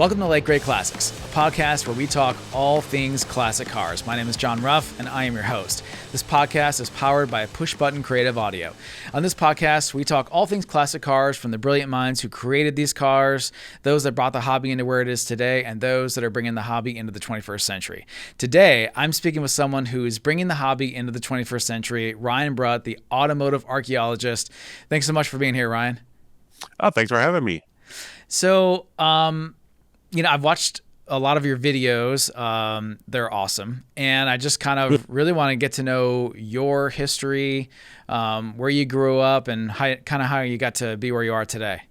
Welcome to Late Great Classics, a podcast where we talk all things classic cars. My name is John Ruff, and I am your host. This podcast is powered by Push-Button Creative Audio. On this podcast, we talk all things classic cars from the brilliant minds who created these cars, those that brought the hobby into where it is today, and those that are bringing the hobby into the 21st century. Today, I'm speaking with someone who is bringing the hobby into the 21st century, Ryan Brutt, the automotive archaeologist. Thanks so much for being here, Ryan. Oh, thanks for having me. So, I've watched a lot of your videos. They're awesome. And I just kind of really want to get to know your history, where you grew up, and how you got to be where you are today.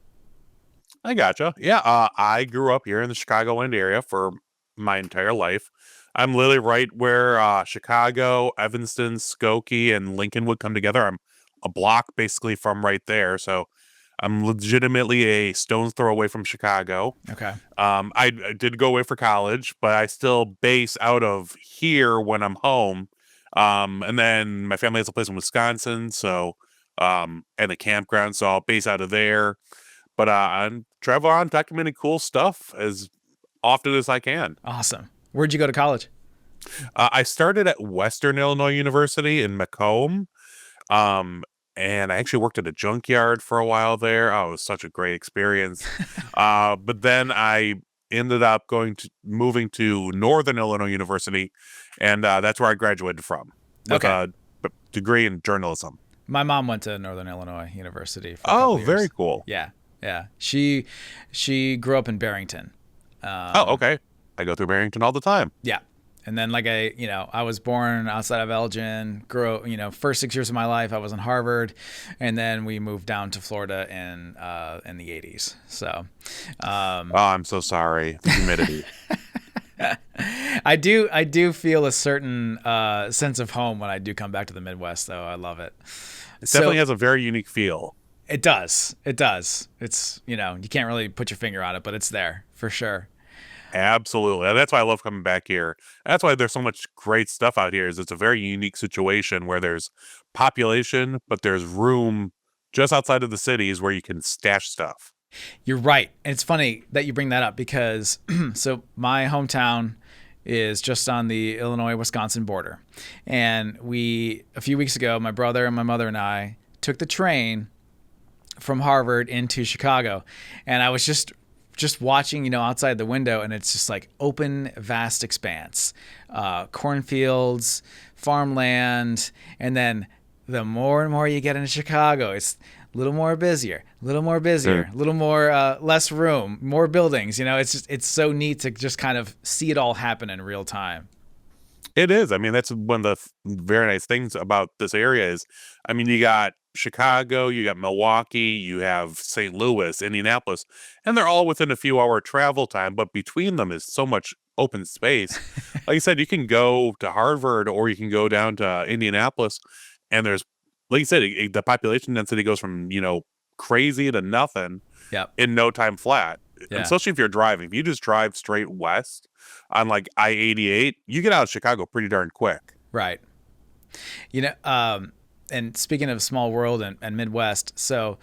I gotcha. Yeah, I grew up here in the Chicagoland area for my entire life. I'm literally right where Chicago, Evanston, Skokie, and Lincoln would come together. I'm a block basically from right there. So I'm legitimately a stone's throw away from Chicago. Okay. I did go away for college, but I still base out of here when I'm home. And then my family has a place in Wisconsin, so and a campground, so I'll base out of there. But I travel around documenting cool stuff as often as I can. Awesome. Where'd you go to college? I started at Western Illinois University in Macomb. And I actually worked at a junkyard for a while there. Oh, it was such a great experience. But then I ended up moving to Northern Illinois University, and that's where I graduated from with a degree in journalism. My mom went to Northern Illinois University for a couple years. Very cool. Yeah. She grew up in Barrington. Okay. I go through Barrington all the time. Yeah. And then I was born outside of Elgin, first 6 years of my life, I was in Harvard, and then we moved down to Florida in the 80s. So, I'm so sorry. The humidity. I do feel a certain sense of home when I do come back to the Midwest, though. I love it. It definitely has a very unique feel. It does. It's, you can't really put your finger on it, but it's there for sure. Absolutely. And that's why I love coming back here. That's why there's so much great stuff out here. Is it's a very unique situation where there's population, but there's room just outside of the cities where you can stash stuff. You're right. And it's funny that you bring that up because so my hometown is just on the Illinois-Wisconsin border. And a few weeks ago, my brother and my mother and I took the train from Harvard into Chicago. And I was just watching, outside the window, and it's just like open, vast expanse, cornfields, farmland, and then the more and more you get into Chicago, it's a little more busier, a little more less room, more buildings. It's so neat to just kind of see it all happen in real time. It is. I mean, that's one of the very nice things about this area is, you got Chicago, you got Milwaukee, you have St. Louis, Indianapolis, and they're all within a few-hour travel time, but between them is so much open space. Like you said, you can go to Harvard or you can go down to Indianapolis, and there's, like you said, the population density goes from, crazy to nothing in no time flat. Yeah. Especially if you're driving. If you just drive straight west on like I-88, you get out of Chicago pretty darn quick. Right. And speaking of small world and Midwest, so,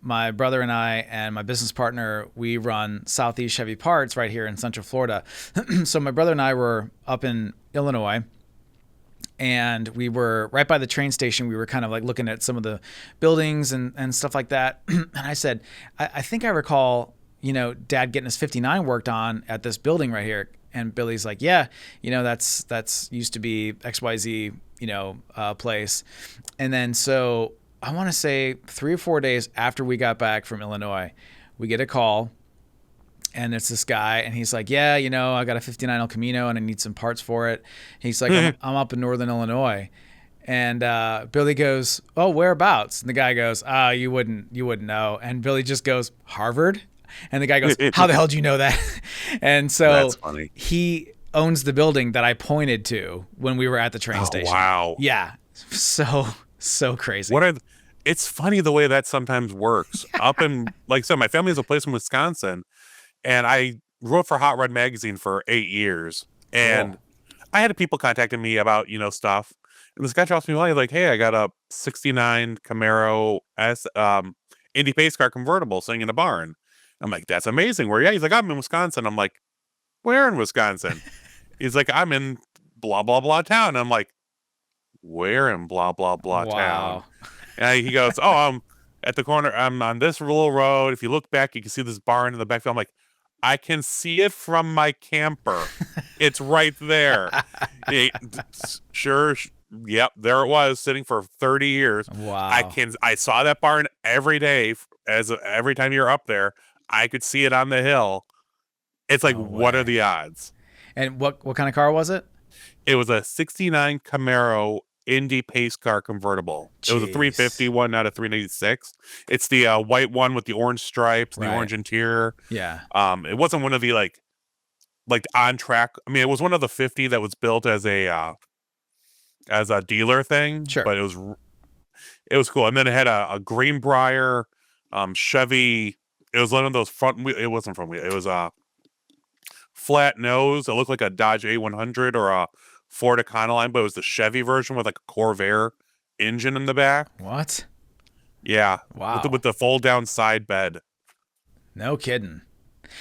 my brother and I and my business partner, we run Southeast Chevy Parts right here in Central Florida. So my brother and I were up in Illinois, and we were right by the train station. We were kind of like looking at some of the buildings and stuff like that. And I said, I think I recall, Dad getting his 59 worked on at this building right here. And Billy's like, yeah, that's used to be XYZ, place. And then so I want to say 3 or 4 days after we got back from Illinois, we get a call. And it's this guy, and he's like, yeah, I got a 59 El Camino, and I need some parts for it. He's like, I'm up in Northern Illinois. And Billy goes, oh, whereabouts? And the guy goes, you wouldn't know. And Billy just goes, Harvard? And the guy goes, how the hell do you know that? And so that's funny. He owns the building that I pointed to when we were at the train station. Wow. Yeah. So crazy. It's funny the way that sometimes works. Up in, like I said, my family has a place in Wisconsin. And I wrote for Hot Rod Magazine for 8 years. And I had people contacting me about, stuff. And this guy drops me a line like, hey, I got a 69 Camaro Indy Pace car convertible sitting in a barn. I'm like, that's amazing. Where? Yeah, he's like, I'm in Wisconsin. I'm like, where in Wisconsin? He's like, I'm in blah blah blah town. I'm like, where in blah blah blah town? Wow. And he goes, oh, I'm at the corner. I'm on this little road. If you look back, you can see this barn in the backfield. I'm like, I can see it from my camper. It's right there. He- sure. Yep. There it was sitting for 30 years. Wow. I saw that barn every day every time you're up there. I could see it on the hill. It's like, No what are way. the odds? And what kind of car was it? It was a 69 Camaro Indy pace car convertible. It was a Jeez. 350 one, not a 396. It's the white one with the orange stripes and the Right. orange interior. Yeah. It wasn't one of the like on track. I mean, it was one of the 50 that was built as a dealer thing, Sure. but it was cool. And then it had a Greenbrier Chevy. It was one of those front wheel. It wasn't front wheel. It was a flat nose. It looked like a Dodge A100 or a Ford Econoline, but it was the Chevy version with like a Corvair engine in the back. What? Yeah, Wow. with the fold down side bed. No kidding.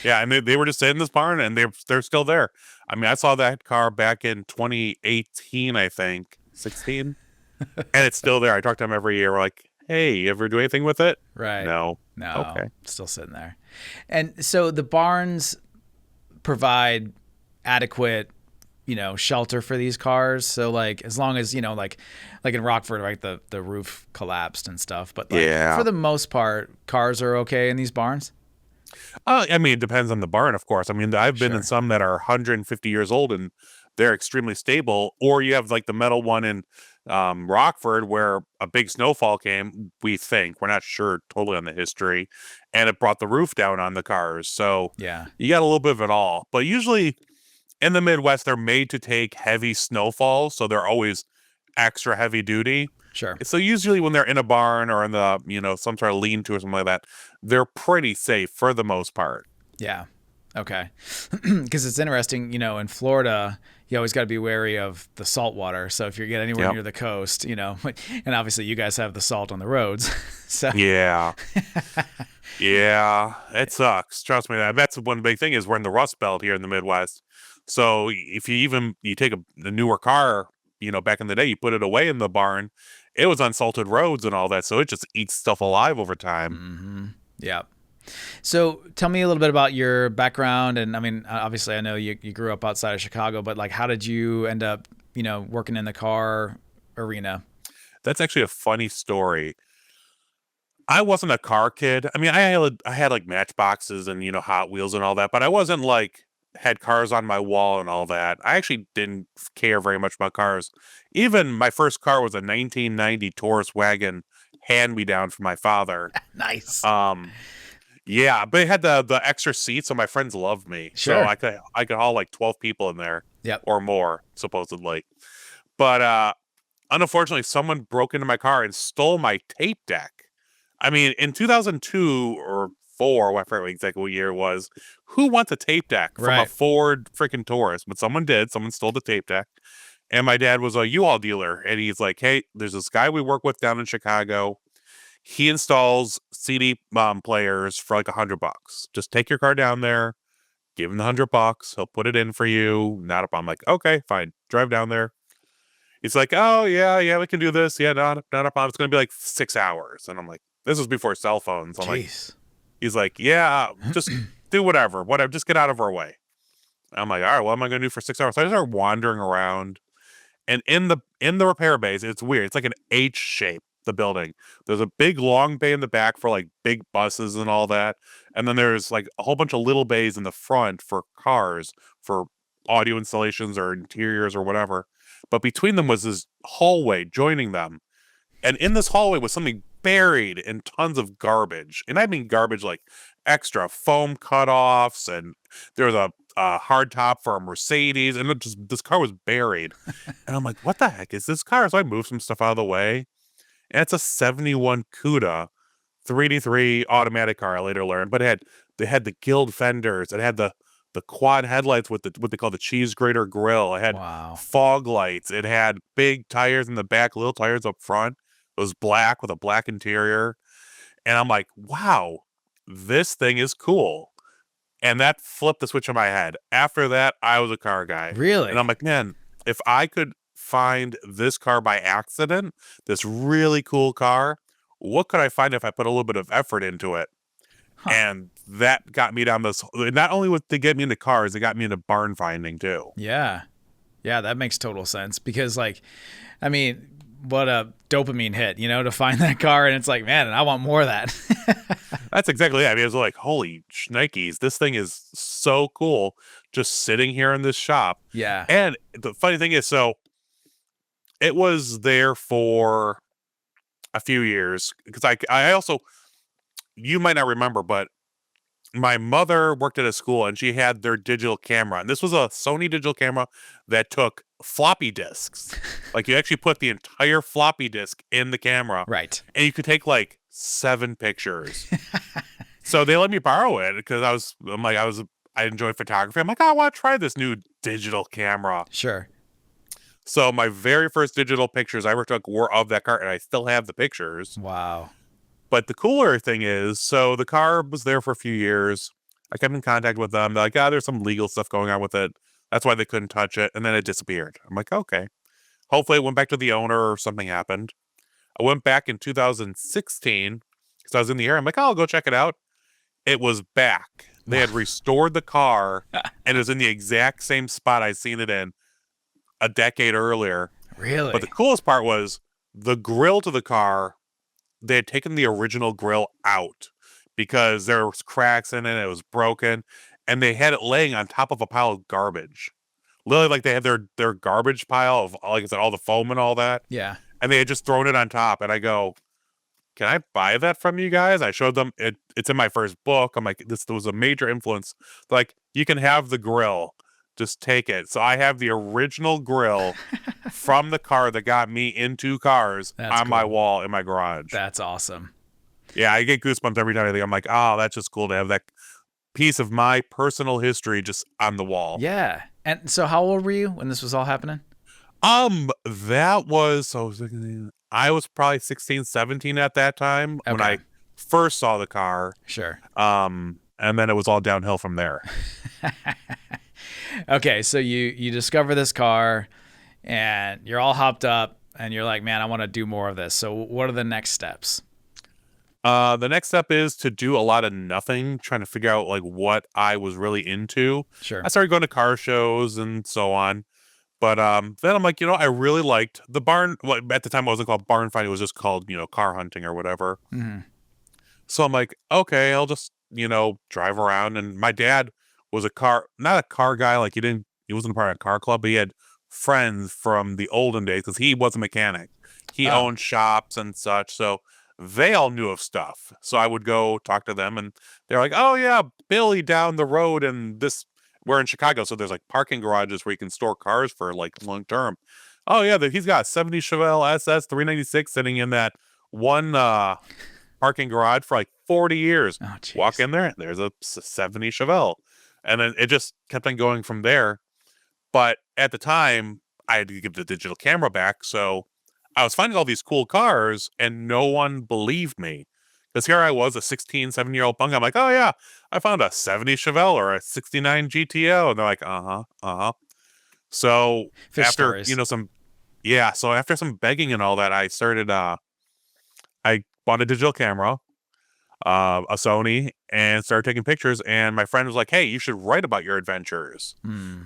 Yeah, and they were just sitting in this barn, and they're still there. I mean, I saw that car back in 2018, I think, 16, and it's still there. I talk to them every year. We're like, hey, you ever do anything with it? Right. No. No. Okay. Still sitting there. And so the barns provide adequate, shelter for these cars. So like as long as, like in Rockford, right, the roof collapsed and stuff. But like Yeah. for the most part, cars are okay in these barns. I mean, it depends on the barn, of course. I mean, I've been in Sure. some that are 150 years old and they're extremely stable. Or you have like the metal one in Rockford where a big snowfall came, we think. We're not sure totally on the history. And it brought the roof down on the cars. So Yeah. you got a little bit of it all. But usually in the Midwest, they're made to take heavy snowfalls. So they're always extra heavy duty. Sure. So usually when they're in a barn or in the, some sort of lean-to or something like that, they're pretty safe for the most part. Yeah. Okay. Because it's interesting, in Florida, you always got to be wary of the salt water. So if you get anywhere Yep. near the coast, and obviously you guys have the salt on the roads. So Yeah. Yeah. It sucks. Trust me. That's one big thing is we're in the Rust Belt here in the Midwest. So if you take the newer car, back in the day, you put it away in the barn, it was on salted roads and all that. So it just eats stuff alive over time. yeah. So tell me a little bit about your background. And I mean, obviously I know you grew up outside of Chicago, but like, how did you end up, working in the car arena? That's actually a funny story. I wasn't a car kid. I mean, I had like Matchboxes and Hot Wheels and all that, but I wasn't like had cars on my wall and all that. I actually didn't care very much about cars. Even my first car was a 1990 Taurus wagon hand me down from my father. Nice. Um, yeah, but it had the extra seats, so my friends loved me. So Sure. I could haul like 12 people in there Yep. or more supposedly. But unfortunately, someone broke into my car and stole my tape deck. I mean, in 2002 or four, I forget exactly what year it was. Who wants a tape deck from a Right. Ford freaking Taurus? But someone did. Someone stole the tape deck. And my dad was a U-Haul dealer, and he's like, "Hey, there's this guy we work with down in Chicago. He installs CD players for like $100. Just take your car down there, give him the $100. He'll put it in for you. Not a problem." I'm like, okay, fine. Drive down there. He's like, "Oh yeah, we can do this. Yeah, not a problem. It's gonna be like 6 hours." And I'm like, this was before cell phones. I'm like, Jeez. he's like, "Yeah, just do whatever. Just get out of our way." I'm like, all right, what am I gonna do for 6 hours? So I start wandering around, and in the repair bays, it's weird. It's like an H shape. The building. There's a big long bay in the back for like big buses and all that, and then there's like a whole bunch of little bays in the front for cars, for audio installations or interiors or whatever. But between them was this hallway joining them, and in this hallway was something buried in tons of garbage. And I mean garbage like extra foam cutoffs, and there was a hard top for a Mercedes, and this car was buried. And I'm like, what the heck is this car? So I moved some stuff out of the way. And it's a 71 Cuda 3D3 automatic car, I later learned. But they had the Guild fenders, it had the quad headlights with what they call the cheese grater grill. It had Wow. fog lights. It had big tires in the back, little tires up front. It was black with a black interior. And I'm like, wow. this thing is cool. And that flipped the switch in my head. After that, I was a car guy. Really? And I'm like, man, if I could find this car by accident, this really cool car, what could I find if I put a little bit of effort into it? Huh. And that got me down this. Not only was to get me into cars, it got me into barn finding too. Yeah. Yeah, that makes total sense because, like, I mean, what a dopamine hit, you know, to find that car. And it's like, man, I want more of that. That's exactly it. I mean, it was like, holy shnikes, this thing is so cool just sitting here in this shop. Yeah. And the funny thing is, so it was there for a few years because I also, you might not remember, but my mother worked at a school and she had their digital camera. And this was a Sony digital camera that took floppy disks. Like you actually put the entire floppy disk in the camera. Right. And you could take like 7 pictures. So they let me borrow it because I enjoy photography. I'm like, I want to try this new digital camera. Sure. So my very first digital pictures I ever took were of that car, and I still have the pictures. Wow. But the cooler thing is, so the car was there for a few years. I kept in contact with them. They're like, there's some legal stuff going on with it. That's why they couldn't touch it. And then it disappeared. I'm like, okay. Hopefully it went back to the owner or something happened. I went back in 2016 because I was in the area. I'm like, I'll go check it out. It was back. They had restored the car and it was in the exact same spot I'd seen it in a decade earlier. Really? But the coolest part was the grill to the car. They had taken the original grill out because there was cracks in it. It was broken. And they had it laying on top of a pile of garbage. Literally like they had their garbage pile of, like I said, all the foam and all that. Yeah. And they had just thrown it on top. And I go, can I buy that from you guys? I showed them it's in my first book. I'm like, this was a major influence. Like, you can have the grill. Just take it. So I have the original grill from the car that got me into cars on my wall in my garage. That's awesome. Yeah, I get goosebumps every time I think. I'm like, oh, that's just cool to have that piece of my personal history just on the wall. Yeah. And so how old were you when this was all happening? That was, so I was probably 16, 17 at that time when I first saw the car. Sure. And then it was all downhill from there. Okay, so you discover this car and you're all hopped up and you're like, man, I want to do more of this. So what are the next steps? The next step is to do a lot of nothing, trying to figure out like what I was really into. Sure. I started going to car shows and so on. But then I'm like, I really liked the barn. Well, at the time it wasn't called barn finding. It was just called, car hunting or whatever. Mm-hmm. So I'm like, okay, I'll just, drive around. And my dad was not a car guy. Like he wasn't a part of a car club, but he had friends from the olden days because he was a mechanic. He owned shops and such. So they all knew of stuff. So I would go talk to them and they're like, oh yeah, Billy down the road. And we're in Chicago. So there's like parking garages where you can store cars for like long term. Oh yeah. He's got a 70 Chevelle SS 396 sitting in that one, parking garage for like 40 years. Oh, walk in there. There's a 70 Chevelle. And then it just kept on going from there. But at the time, I had to give the digital camera back. So I was finding all these cool cars and no one believed me. Because here I was, a 16, 17-year-old punk. I'm like, oh yeah, I found a 70 Chevelle or a 69 GTO. And they're like, uh-huh. So after, so after some begging and all that, I started, I bought a digital camera, a Sony, and started taking pictures. And my friend was like, hey, you should write about your adventures.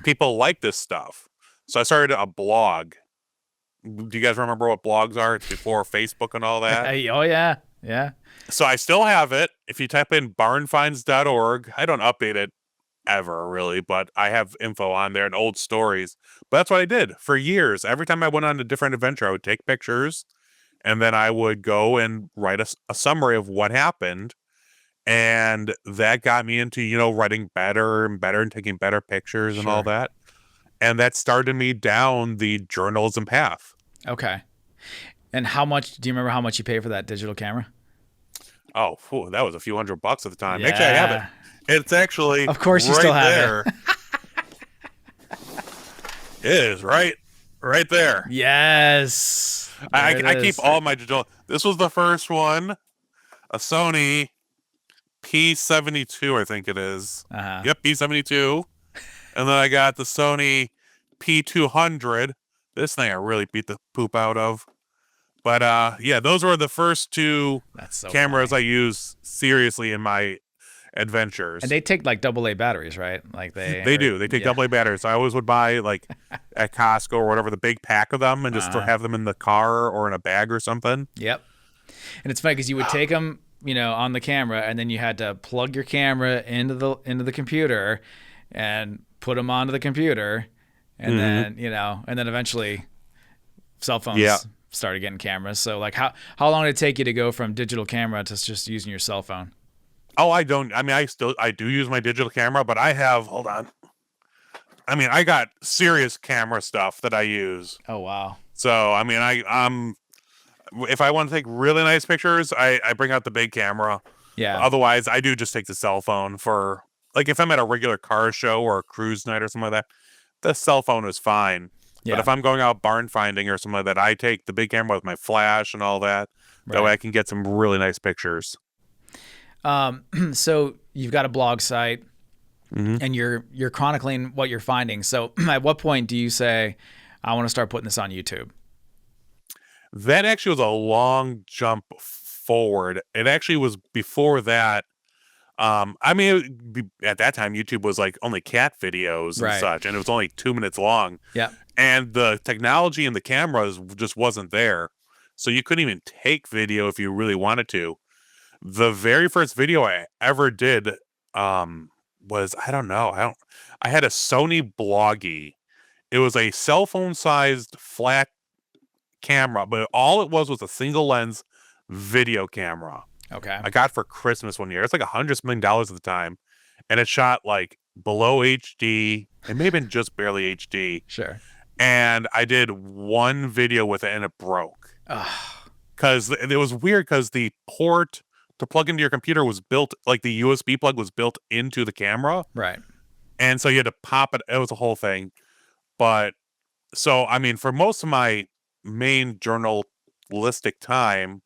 People like this stuff. So I started a blog. Do you guys remember what blogs are? It's before Facebook and all that. Oh, yeah. Yeah. So I still have it. If you type in barnfinds.org, I don't update it ever, really, but I have info on there and old stories. But that's what I did for years. Every time I went on a different adventure, I would take pictures. And then I would go and write a summary of what happened. And that got me into, writing better and better and taking better pictures and all that. And that started me down the journalism path. Okay. And do you remember how much you paid for that digital camera? Oh, that was a few $100 at the time. Yeah. Actually, I have it. It's actually of course you still have there. It is right there. Yes. I keep all my digital. This was the first one, a Sony P72, I think it is. Uh-huh. Yep, P72. And then I got the Sony P200. This thing I really beat the poop out of. But yeah, those were the first two That's so cameras funny. I use seriously in my And adventures. they take like AA batteries, right? Like They do. They take yeah. AA batteries. I always would buy like at Costco or whatever the big pack of them and just Uh-huh. have them in the car or in a bag or something. Yep. And it's funny because you would take them, on the camera, and then you had to plug your camera into the computer, and put them onto the computer, and Mm-hmm. then eventually cell Yeah. phones started getting cameras. So like how long did it take you to go from digital camera to just using your cell phone? Oh, I don't. I mean, I do use my digital camera, but I have. Hold on. I mean, I got serious camera stuff that I use. Oh wow. So I mean, if I want to take really nice pictures, I bring out the big camera. Yeah. Otherwise, I do just take the cell phone for like if I'm at a regular car show or a cruise night or something like that. The cell phone is fine. But Yeah. if I'm going out barn finding or something like that, I take the big camera with my flash and all that. That way Right. I can get some really nice pictures. So you've got a blog site, Mm-hmm. and you're chronicling what you're finding. So at what point do you say, I want to start putting this on YouTube? That actually was a long jump forward. It actually was before that. I mean, at that time, YouTube was like only cat videos and Right. such, and it was only 2 minutes long. Yeah. And the technology and the cameras just wasn't there. So you couldn't even take video if you really wanted to. The very first video I ever did was, I don't know. I had a Sony Bloggie. It was a cell phone sized flat camera, but all it was a single lens video camera. Okay. I got for Christmas one year. It's like $100 at the time, and it shot like below HD. It may have been just barely HD. Sure. And I did one video with it, and it broke Ugh. because it was weird because the port to plug into your computer was built like the USB plug was built into the camera, Right. and so you had to pop it. It was a whole thing, but so I mean, for most of my main journalistic time,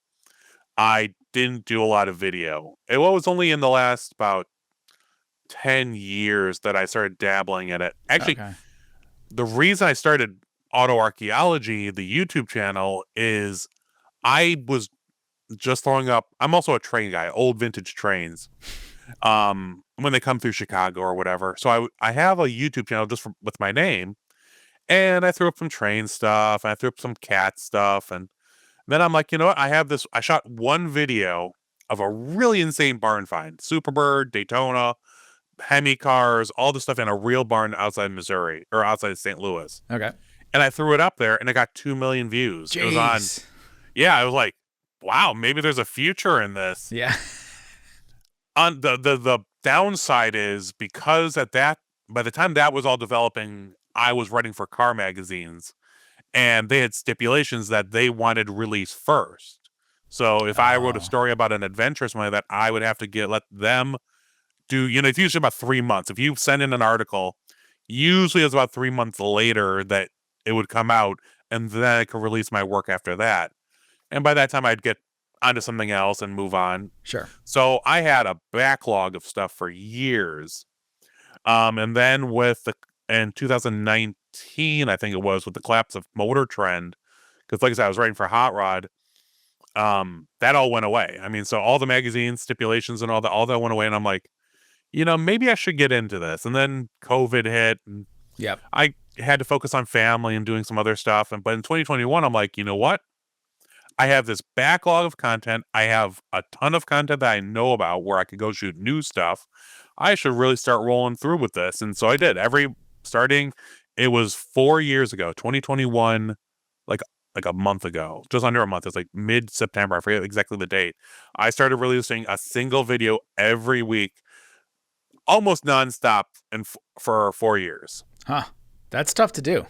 I didn't do a lot of video. It was only in the last about 10 years that I started dabbling in it. Actually, Okay. the reason I started Auto Archaeology, the YouTube channel, is I was just throwing up. I'm also a train guy, old vintage trains. When they come through Chicago or whatever. So I have a YouTube channel just with my name, and I threw up some train stuff, and I threw up some cat stuff, and then I'm like, you know what? I have this. I shot one video of a really insane barn find: Superbird, Daytona, Hemi cars, all this stuff in a real barn outside Missouri or outside St. Louis. Okay. And I threw it up there, and it got 2 million views. It was on. Jeez. Yeah, I was like, wow, maybe there's a future in this. Yeah. On the downside is because by the time that was all developing, I was writing for car magazines, and they had stipulations that they wanted release first. So if I wrote a Oh. story about an adventure or something like that, I would have to let them do, it's usually about 3 months. If you send in an article, usually it's about 3 months later that it would come out, and then I could release my work after that. And by that time, I'd get onto something else and move on. Sure. So I had a backlog of stuff for years. And then in 2019, I think it was, with the collapse of Motor Trend, because like I said, I was writing for Hot Rod, that all went away. I mean, so all the magazine stipulations and all that went away, and I'm like, maybe I should get into this. And then COVID hit, and Yep. I had to focus on family and doing some other stuff. But in 2021, I'm like, you know what? I have this backlog of content. I have a ton of content that I know about where I could go shoot new stuff. I should really start rolling through with this. And so I did. It was 4 years ago, 2021, like a month ago, just under a month. It's like mid-September. I forget exactly the date. I started releasing a single video every week, almost nonstop, for 4 years. Huh. That's tough to do.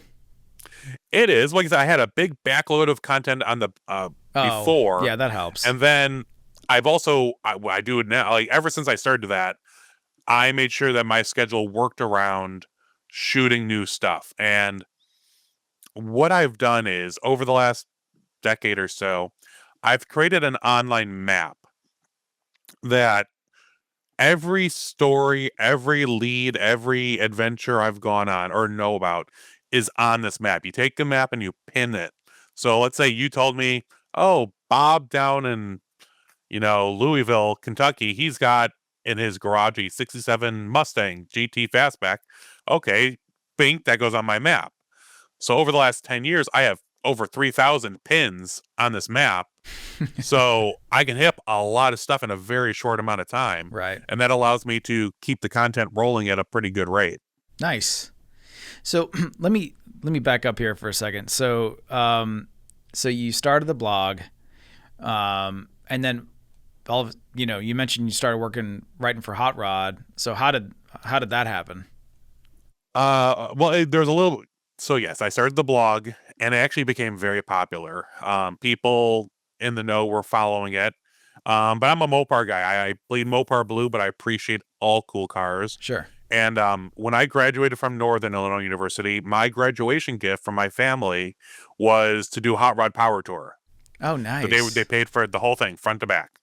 It is. Like I said, I had a big backload of content on the before. Yeah, that helps. And then I've also, I do it now. Like ever since I started that, I made sure that my schedule worked around shooting new stuff. And what I've done is, over the last decade or so, I've created an online map that every story, every lead, every adventure I've gone on or know about is on this map. You take the map and you pin it. So let's say you told me, oh, Bob down in, Louisville, Kentucky, he's got in his garage a 67 Mustang GT Fastback. Okay, bink, that goes on my map. So over the last 10 years, I have over 3,000 pins on this map. So I can hit a lot of stuff in a very short amount of time. Right. And that allows me to keep the content rolling at a pretty good rate. Nice. So let me back up here for a second. So so you started the blog, and then you mentioned you started writing for Hot Rod. So how did that happen? Well, there's a little. So yes, I started the blog, and it actually became very popular. People in the know were following it. But I'm a Mopar guy. I bleed Mopar blue, but I appreciate all cool cars. Sure. And when I graduated from Northern Illinois University, my graduation gift from my family was to do Hot Rod Power Tour. Oh, So nice. they paid for the whole thing, front to back.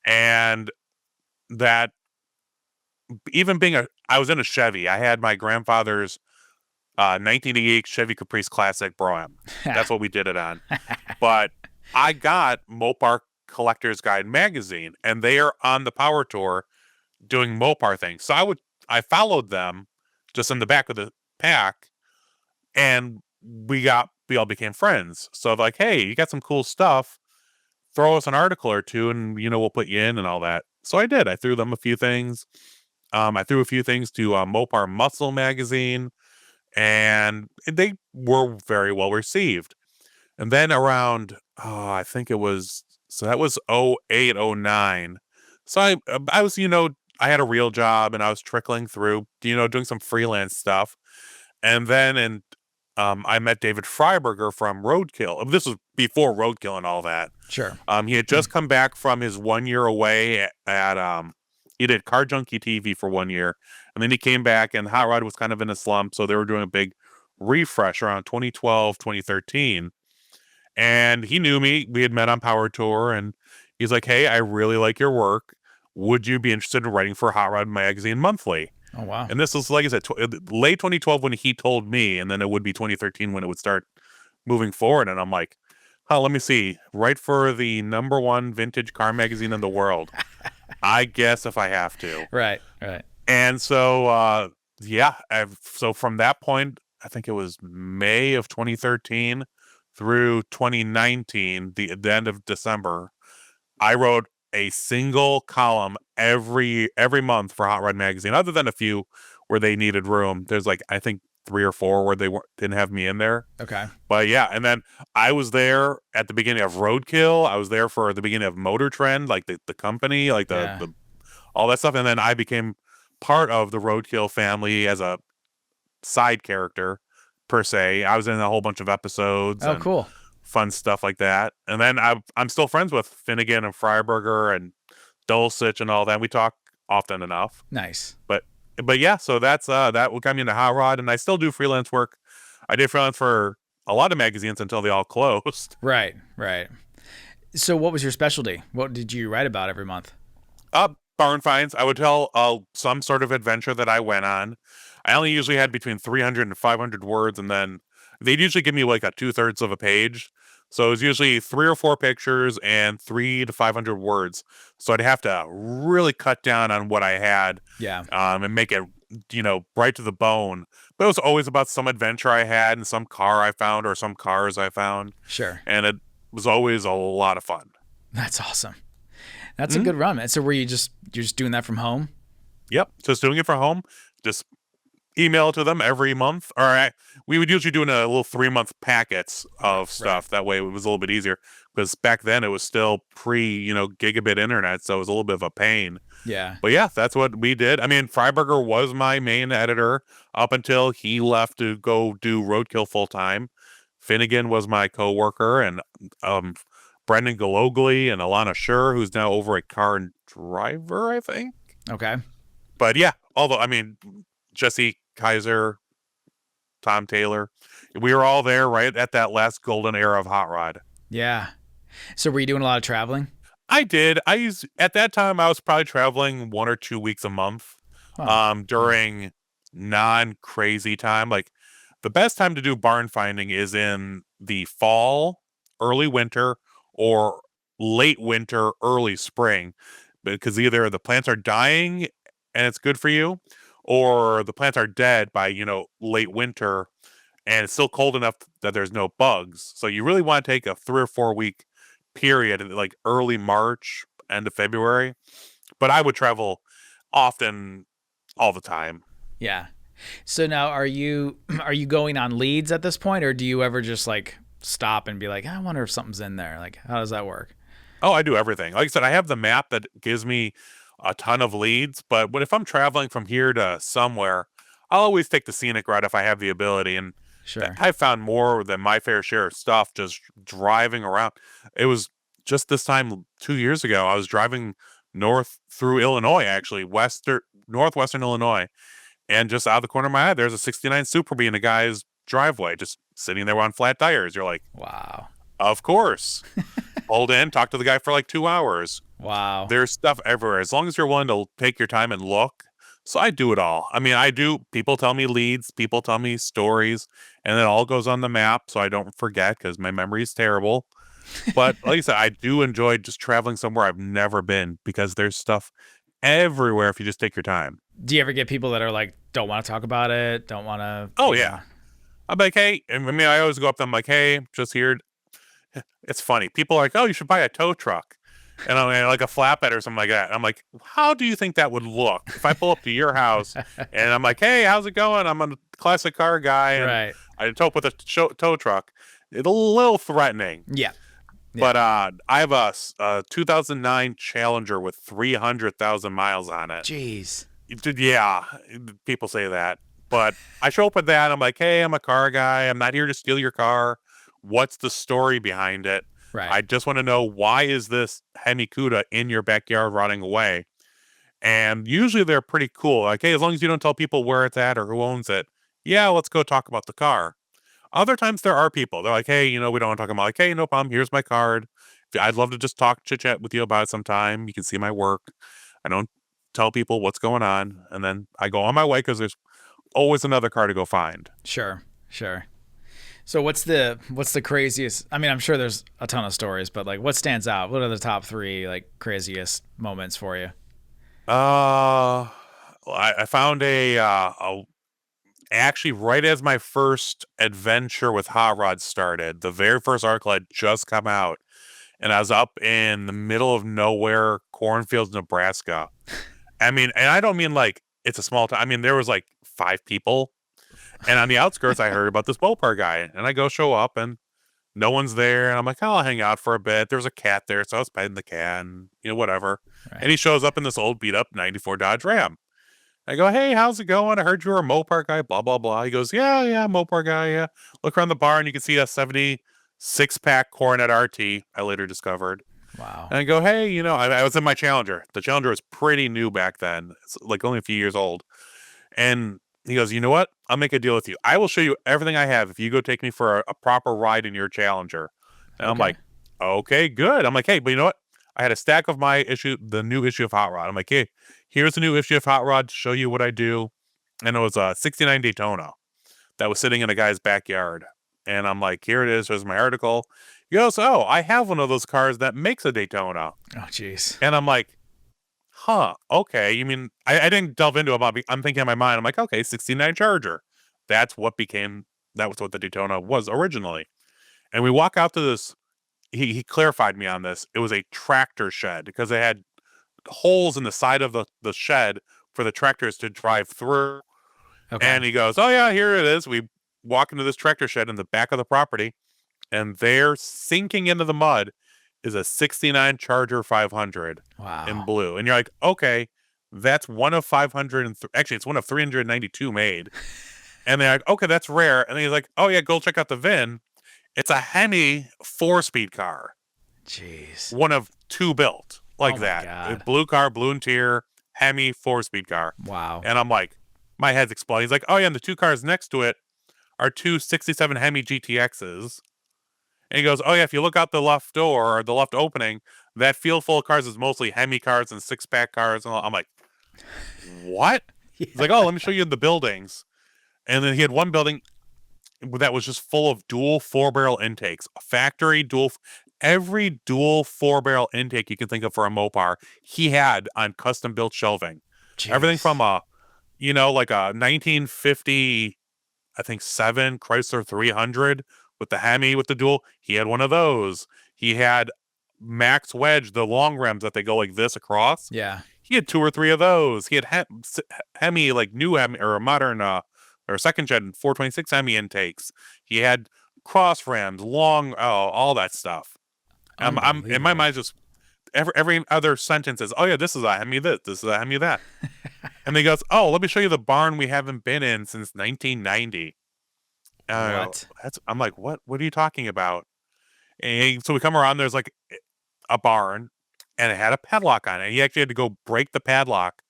And that, even I was in a Chevy. I had my grandfather's 1988 Chevy Caprice Classic Bro-Am. That's what we did it on. But I got Mopar Collector's Guide magazine, and they are on the Power Tour doing Mopar things. So I followed them just in the back of the pack, and we all became friends. So like, hey, you got some cool stuff. Throw us an article or two, and we'll put you in and all that. So I did. I threw them a few things. I threw a few things to Mopar Muscle magazine, and they were very well received. And then around, I think it was, so that was 08, 09. So I was, I had a real job and I was trickling through, doing some freelance stuff. And then I met David Freiberger from Roadkill. This was before Roadkill and all that. Sure. He had just come back from his 1 year away he did Car Junkie TV for 1 year. And then he came back, and Hot Rod was kind of in a slump. So they were doing a big refresh around 2012, 2013. And he knew me. We had met on Power Tour, and he's like, hey, I really like your work. Would you be interested in writing for Hot Rod Magazine monthly? Oh, wow. And this was, like I said, late 2012 when he told me, and then it would be 2013 when it would start moving forward. And I'm like, let me see. Write for the #1 vintage car magazine in the world. I guess if I have to. Right. And so, so from that point, I think it was May of 2013 through 2019, the end of December, I wrote a single column every month for Hot Rod Magazine, other than a few where they needed room. There's like, I think 3 or 4 where they didn't have me in there. Okay. But yeah, and then I was there at the beginning of Roadkill. I was there for the beginning of Motor Trend, like the company, like the all that stuff. And then I became part of the Roadkill family as a side character, per se. I was in a whole bunch of episodes. Oh, cool. Fun stuff like that. And then I'm still friends with Finnegan and Freiberger and Dulcich and all that. We talk often enough. Nice. But yeah, so that's that got me into Hot Rod, and I still do freelance work. I did freelance for a lot of magazines until they all closed. Right. So what was your specialty? What did you write about every month? Barn finds. I would tell some sort of adventure that I went on. I only usually had between 300 and 500 words, and then they'd usually give me like a 2/3 of a page. So it was usually 3 or 4 pictures and 300 to 500 words. So I'd have to really cut down on what I had. Yeah. And make it, right to the bone. But it was always about some adventure I had and some car I found or some cars I found. Sure. And it was always a lot of fun. That's awesome. That's a good run, man. So you're just doing that from home? Yep. Just doing it from home. Just email to them every month. We would usually do in a little 3-month packets of stuff. Right. That way it was a little bit easier, because back then it was still pre, gigabit internet. So it was a little bit of a pain. Yeah. But yeah, that's what we did. I mean, Freiberger was my main editor up until he left to go do Roadkill full time. Finnegan was my coworker, and Brendan Galogly and Alana Schur, who's now over at Car and Driver, I think. Okay. But yeah, although, I mean, Jesse Kaiser, Tom Taylor, we were all there right at that last golden era of Hot Rod. Yeah. So were you doing a lot of traveling? I did. At that time I was probably traveling 1 or 2 weeks a month. Oh, nice. During non-crazy time. Like the best time to do barn finding is in the fall, early winter, or late winter, early spring, because either the plants are dying and it's good for you, or the plants are dead by, late winter and it's still cold enough that there's no bugs. So you really want to take a 3 or 4 week period, like early March, end of February. But I would travel often, all the time. Yeah. So now are you going on leads at this point, or do you ever just like stop and be like, I wonder if something's in there? Like, how does that work? Oh, I do everything. Like I said, I have the map that gives me a ton of leads, but if I'm traveling from here to somewhere, I'll always take the scenic route if I have the ability. And Sure. I've found more than my fair share of stuff just driving around. It was just this time 2 years ago. I was driving north through Illinois, actually, northwestern Illinois, and just out of the corner of my eye, there's a '69 Super Bee in a guy's driveway, just sitting there on flat tires. You're like, Wow. of course. Pulled in, talked to the guy for like 2 hours. Wow. There's stuff everywhere as long as you're willing to take your time and look. So I do it all. I mean, I do. People tell me leads, people tell me stories, and it all goes on the map so I don't forget because my memory is terrible. But like I said, I do enjoy just traveling somewhere I've never been because there's stuff everywhere if you just take your time. Do you ever get people that are like, don't want to talk about it, don't want Oh, to? yeah. I'm like, hey, and I mean, I always go up to them like, hey, just here. It's funny. People are like, oh, you should buy a tow truck. And I'm like a flatbed or something like that. I'm like, how do you think that would look if I pull up to your house and I'm like, hey, how's it going? I'm a classic car guy and Right. I tow up with a tow truck. It's a little threatening. Yeah. Yeah. But I have a 2009 Challenger with 300,000 miles on it. Jeez. Yeah, people say that. But I show up with that. I'm like, hey, I'm a car guy. I'm not here to steal your car. What's the story behind it? Right. I just want to know, why is this Hemi Cuda in your backyard running away? And usually they're pretty cool. Like, hey, as long as you don't tell people where it's at or who owns it, yeah, let's go talk about the car. Other times there are people. They're like, hey, we don't want to talk about, like, hey, no problem. Here's my card. I'd love to just talk, chit chat with you about it sometime. You can see my work. I don't tell people what's going on. And then I go on my way because there's always another car to go find. Sure. Sure. So what's the craziest? I mean, I'm sure there's a ton of stories, but like, what stands out? What are the top three like craziest moments for you? I found actually right as my first adventure with hot rods started. The very first article had just come out, and I was up in the middle of nowhere, cornfields, Nebraska. I mean, and I don't mean like it's a small town. I mean, there was like 5 people. And on the outskirts, I heard about this Mopar guy, and I go show up, and no one's there. And I'm like, oh, I'll hang out for a bit. There was a cat there, so I was petting the cat, and whatever. Right. And he shows up in this old beat up '94 Dodge Ram. I go, hey, how's it going? I heard you were a Mopar guy. Blah blah blah. He goes, yeah, Mopar guy. Yeah. Look around the barn, you can see a '76 pack Coronet RT. I later discovered. Wow. And I go, hey, I was in my Challenger. The Challenger was pretty new back then. It's like only a few years old. And he goes, you know what? I'll make a deal with you. I will show you everything I have if you go take me for a proper ride in your Challenger. And I'm Okay. like, okay, good. I'm like, hey, but you know what? I had a stack of the new issue of Hot Rod. I'm like, hey, here's the new issue of Hot Rod to show you what I do. And it was a '69 Daytona that was sitting in a guy's backyard. And I'm like, here it is. Here's my article. He goes, oh, I have one of those cars that makes a Daytona. Oh, jeez. And I'm like, huh, okay. You mean, I didn't delve into it, about I'm thinking in my mind, I'm like, okay, '69 Charger. That was what the Daytona was originally. And we walk out to this, he clarified me on this. It was a tractor shed because they had holes in the side of the shed for the tractors to drive through. Okay. And he goes, oh yeah, here it is. We walk into this tractor shed in the back of the property, and there, sinking into the mud, is a '69 Charger 500 in Wow. blue. And you're like, okay, that's one of 500. Actually, it's one of 392 made. And they're like, okay, that's rare. And then he's like, oh yeah, go check out the VIN. It's a Hemi 4-speed car, Jeez. one of 2 built like Oh my that. A God. blue car, blue interior, Hemi 4-speed car. Wow. And I'm like, my head's exploding. He's like, oh yeah, and the 2 cars next to it are 2 '67 Hemi GTXs. And he goes, oh yeah, if you look out the left door or the left opening, that field full of cars is mostly Hemi cars and 6-pack cars. And all. I'm like, what? He's Yeah. like, oh, let me show you the buildings. And then he had one building that was just full of dual 4-barrel intakes, a factory dual. Every dual 4-barrel intake you can think of for a Mopar, he had on custom built shelving. Everything Jeez. from like a 1950, I think 7 Chrysler 300 with the Hemi with the dual. He had one of those. He had Max Wedge, the long rims that they go like this across. Yeah. He had 2 or 3 of those. He had Hemi, like new Hemi or modern or second gen 426 Hemi intakes. He had cross rims, long, all that stuff. I'm in my Unbelievable. mind just every other sentence is, oh yeah, this is a Hemi this is a Hemi that. And he goes, oh, let me show you the barn we haven't been in since 1990. What? I'm like, what are you talking about? And so we come around, there's like a barn and it had a padlock on it. He actually had to go break the padlock.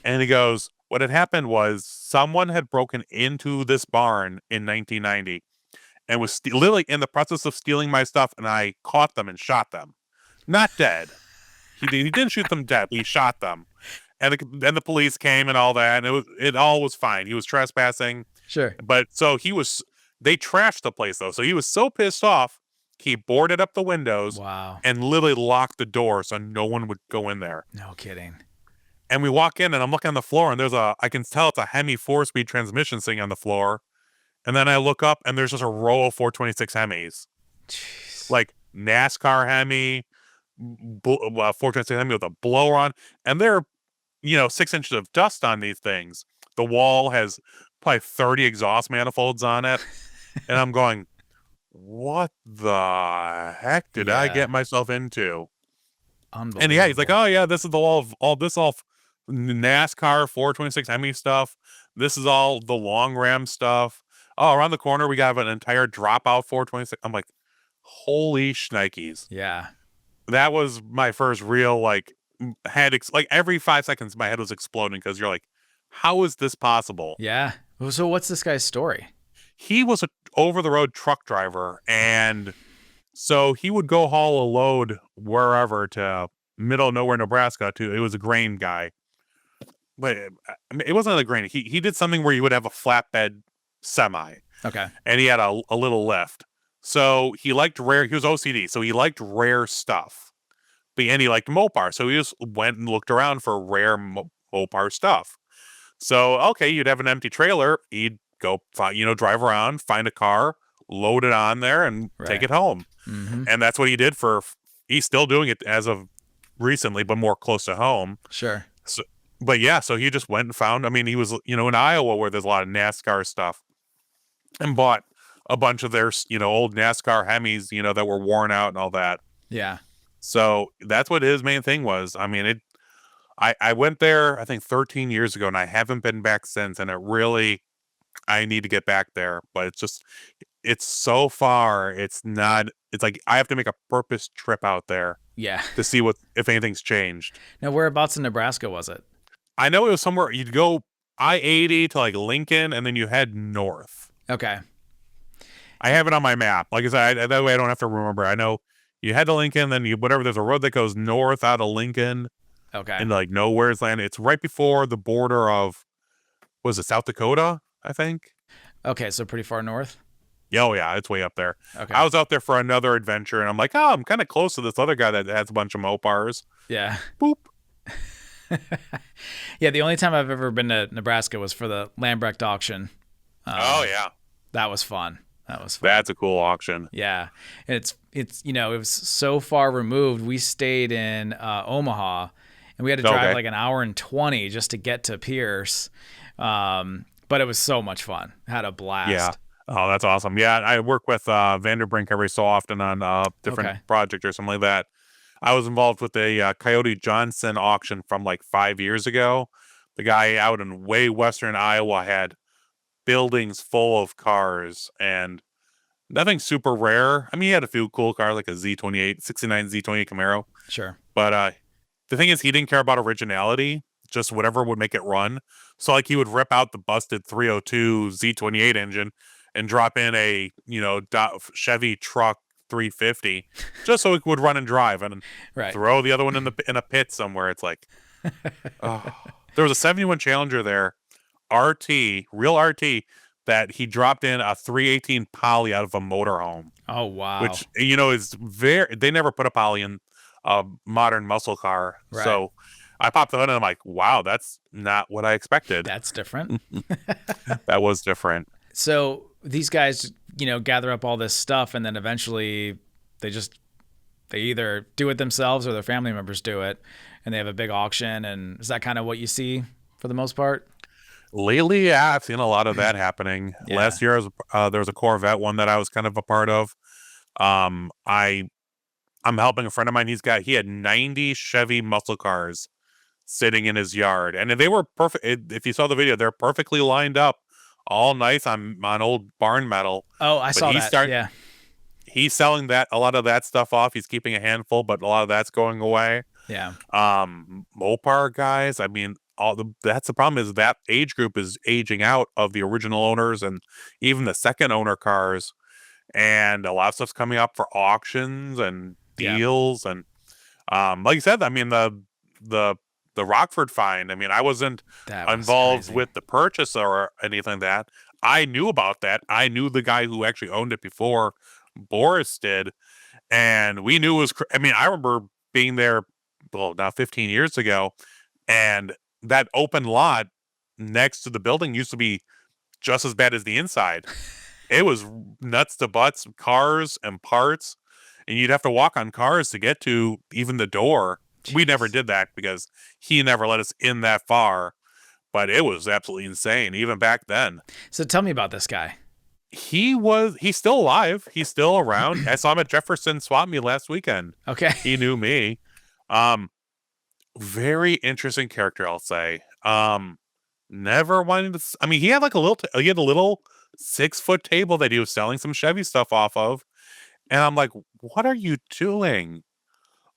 And he goes, what had happened was someone had broken into this barn in 1990 and was literally in the process of stealing my stuff, and I caught them and shot them. Not dead. He didn't shoot them dead, but he shot them. And then the police came and all that, and it all was fine. He was trespassing. Sure. But so they trashed the place though. So he was so pissed off, he boarded up the windows Wow. and literally locked the door so no one would go in there. No kidding. And we walk in and I'm looking on the floor and I can tell it's a Hemi 4-speed transmission sitting on the floor. And then I look up and there's just a row of 426 Hemis. Jeez. Like NASCAR Hemi, 426 Hemi with a blower on. And they're, 6 inches of dust on these things. The wall has probably 30 exhaust manifolds on it. And I'm going, what the heck did I get myself into? Unbelievable. And yeah, he's like, oh yeah, this is the wall of all NASCAR 426 Hemi stuff. This is all the long ram stuff. Oh, around the corner we got an entire dropout 426. I'm like, holy shnikes. Yeah. That was my first real like every 5 seconds my head was exploding because you're like, how is this possible? Yeah. So what's this guy's story? He was an over-the-road truck driver, and so he would go haul a load wherever to middle of nowhere, Nebraska. It was a grain guy, but it wasn't a grain. He did something where you would have a flatbed semi, Okay. and he had a little lift. So he liked rare. He was OCD, so he liked rare stuff. And he liked Mopar, so he just went and looked around for rare Mopar stuff. So okay, you'd have an empty trailer. He'd go, drive around, find a car, load it on there, and take it home. Mm-hmm. And that's what he did he's still doing it as of recently, but more close to home. Sure. So, but yeah, so he just went and found, he was, in Iowa where there's a lot of NASCAR stuff, and bought a bunch of their, old NASCAR Hemis, that were worn out and all that. Yeah. So that's what his main thing was. I went there, I think 13 years ago, and I haven't been back since. And I need to get back there, but it's so far. It's like I have to make a purpose trip out there. Yeah. To see if anything's changed. Now, whereabouts in Nebraska was it? I know it was somewhere you'd go I-80 to like Lincoln, and then you head north. Okay. I have it on my map. Like I said, that way I don't have to remember. I know you head to Lincoln, then there's a road that goes north out of Lincoln. Okay. And like nowhere's land. It's right before the border of, was it South Dakota, I think? Okay, so pretty far north? Oh yeah, it's way up there. Okay. I was out there for another adventure, and I'm like, oh, I'm kind of close to this other guy that has a bunch of Mopars. Yeah. Boop. Yeah, the only time I've ever been to Nebraska was for the Lambrecht auction. Oh yeah. That was fun. That's a cool auction. Yeah. And it's it was so far removed. We stayed in Omaha, and we had to drive like an hour and 20 just to get to Pierce. But it was so much fun. Had a blast. Yeah. Oh, that's awesome. Yeah, I work with Vanderbrink every so often on different project or something like that. I was involved with a Coyote Johnson auction from like 5 years ago. The guy out in way western Iowa had buildings full of cars and nothing super rare. He had a few cool cars like a Z28, 69 Z28 Camaro. Sure. But the thing is, he didn't care about originality, just whatever would make it run. So like he would rip out the busted 302 Z28 engine and drop in a, Chevy truck $350 just so it would run and drive, and Right. throw the other one in a pit somewhere. It's like, oh. There was a 71 Challenger there, real RT, that he dropped in a 318 poly out of a motorhome. Oh, wow. Which, is they never put a poly in a modern muscle car. Right. So I popped the hood and I'm like, wow, that's not what I expected. That's different. That was different. So these guys, gather up all this stuff, and then eventually they either do it themselves or their family members do it, and they have a big auction. And is that kind of what you see for the most part? Lately, yeah, I've seen a lot of that happening. Yeah. Last year, there was a Corvette one that I was kind of a part of. I'm helping a friend of mine. He had 90 Chevy muscle cars sitting in his yard, and they were perfect. If you saw the video, they're perfectly lined up, all nice on old barn metal. Oh, I saw that. Yeah. He's selling a lot of that stuff off. He's keeping a handful, but a lot of that's going away. Yeah. Mopar guys, I mean, that's the problem, is that age group is aging out of the original owners and even the second owner cars, and a lot of stuff's coming up for auctions and deals. And like you said, I mean, the Rockford find, I mean, I wasn't involved with the purchase or anything like that. I knew about that. I knew the guy who actually owned it before Boris did, and we knew it was I mean, I remember being there, well, now 15 years ago, and that open lot next to the building used to be just as bad as the inside. It was nuts to butts, cars and parts, and you'd have to walk on cars to get to even the door. Jeez. We never did that because he never let us in that far, but it was absolutely insane even back then. So tell me about this guy. He's still alive. He's still around. I saw him at Jefferson Swap Meet last weekend. Okay. He knew me. Very interesting character, I'll say. Never wanted to, I mean, he had like a little 6-foot table that he was selling some Chevy stuff off of. And I'm like, what are you doing?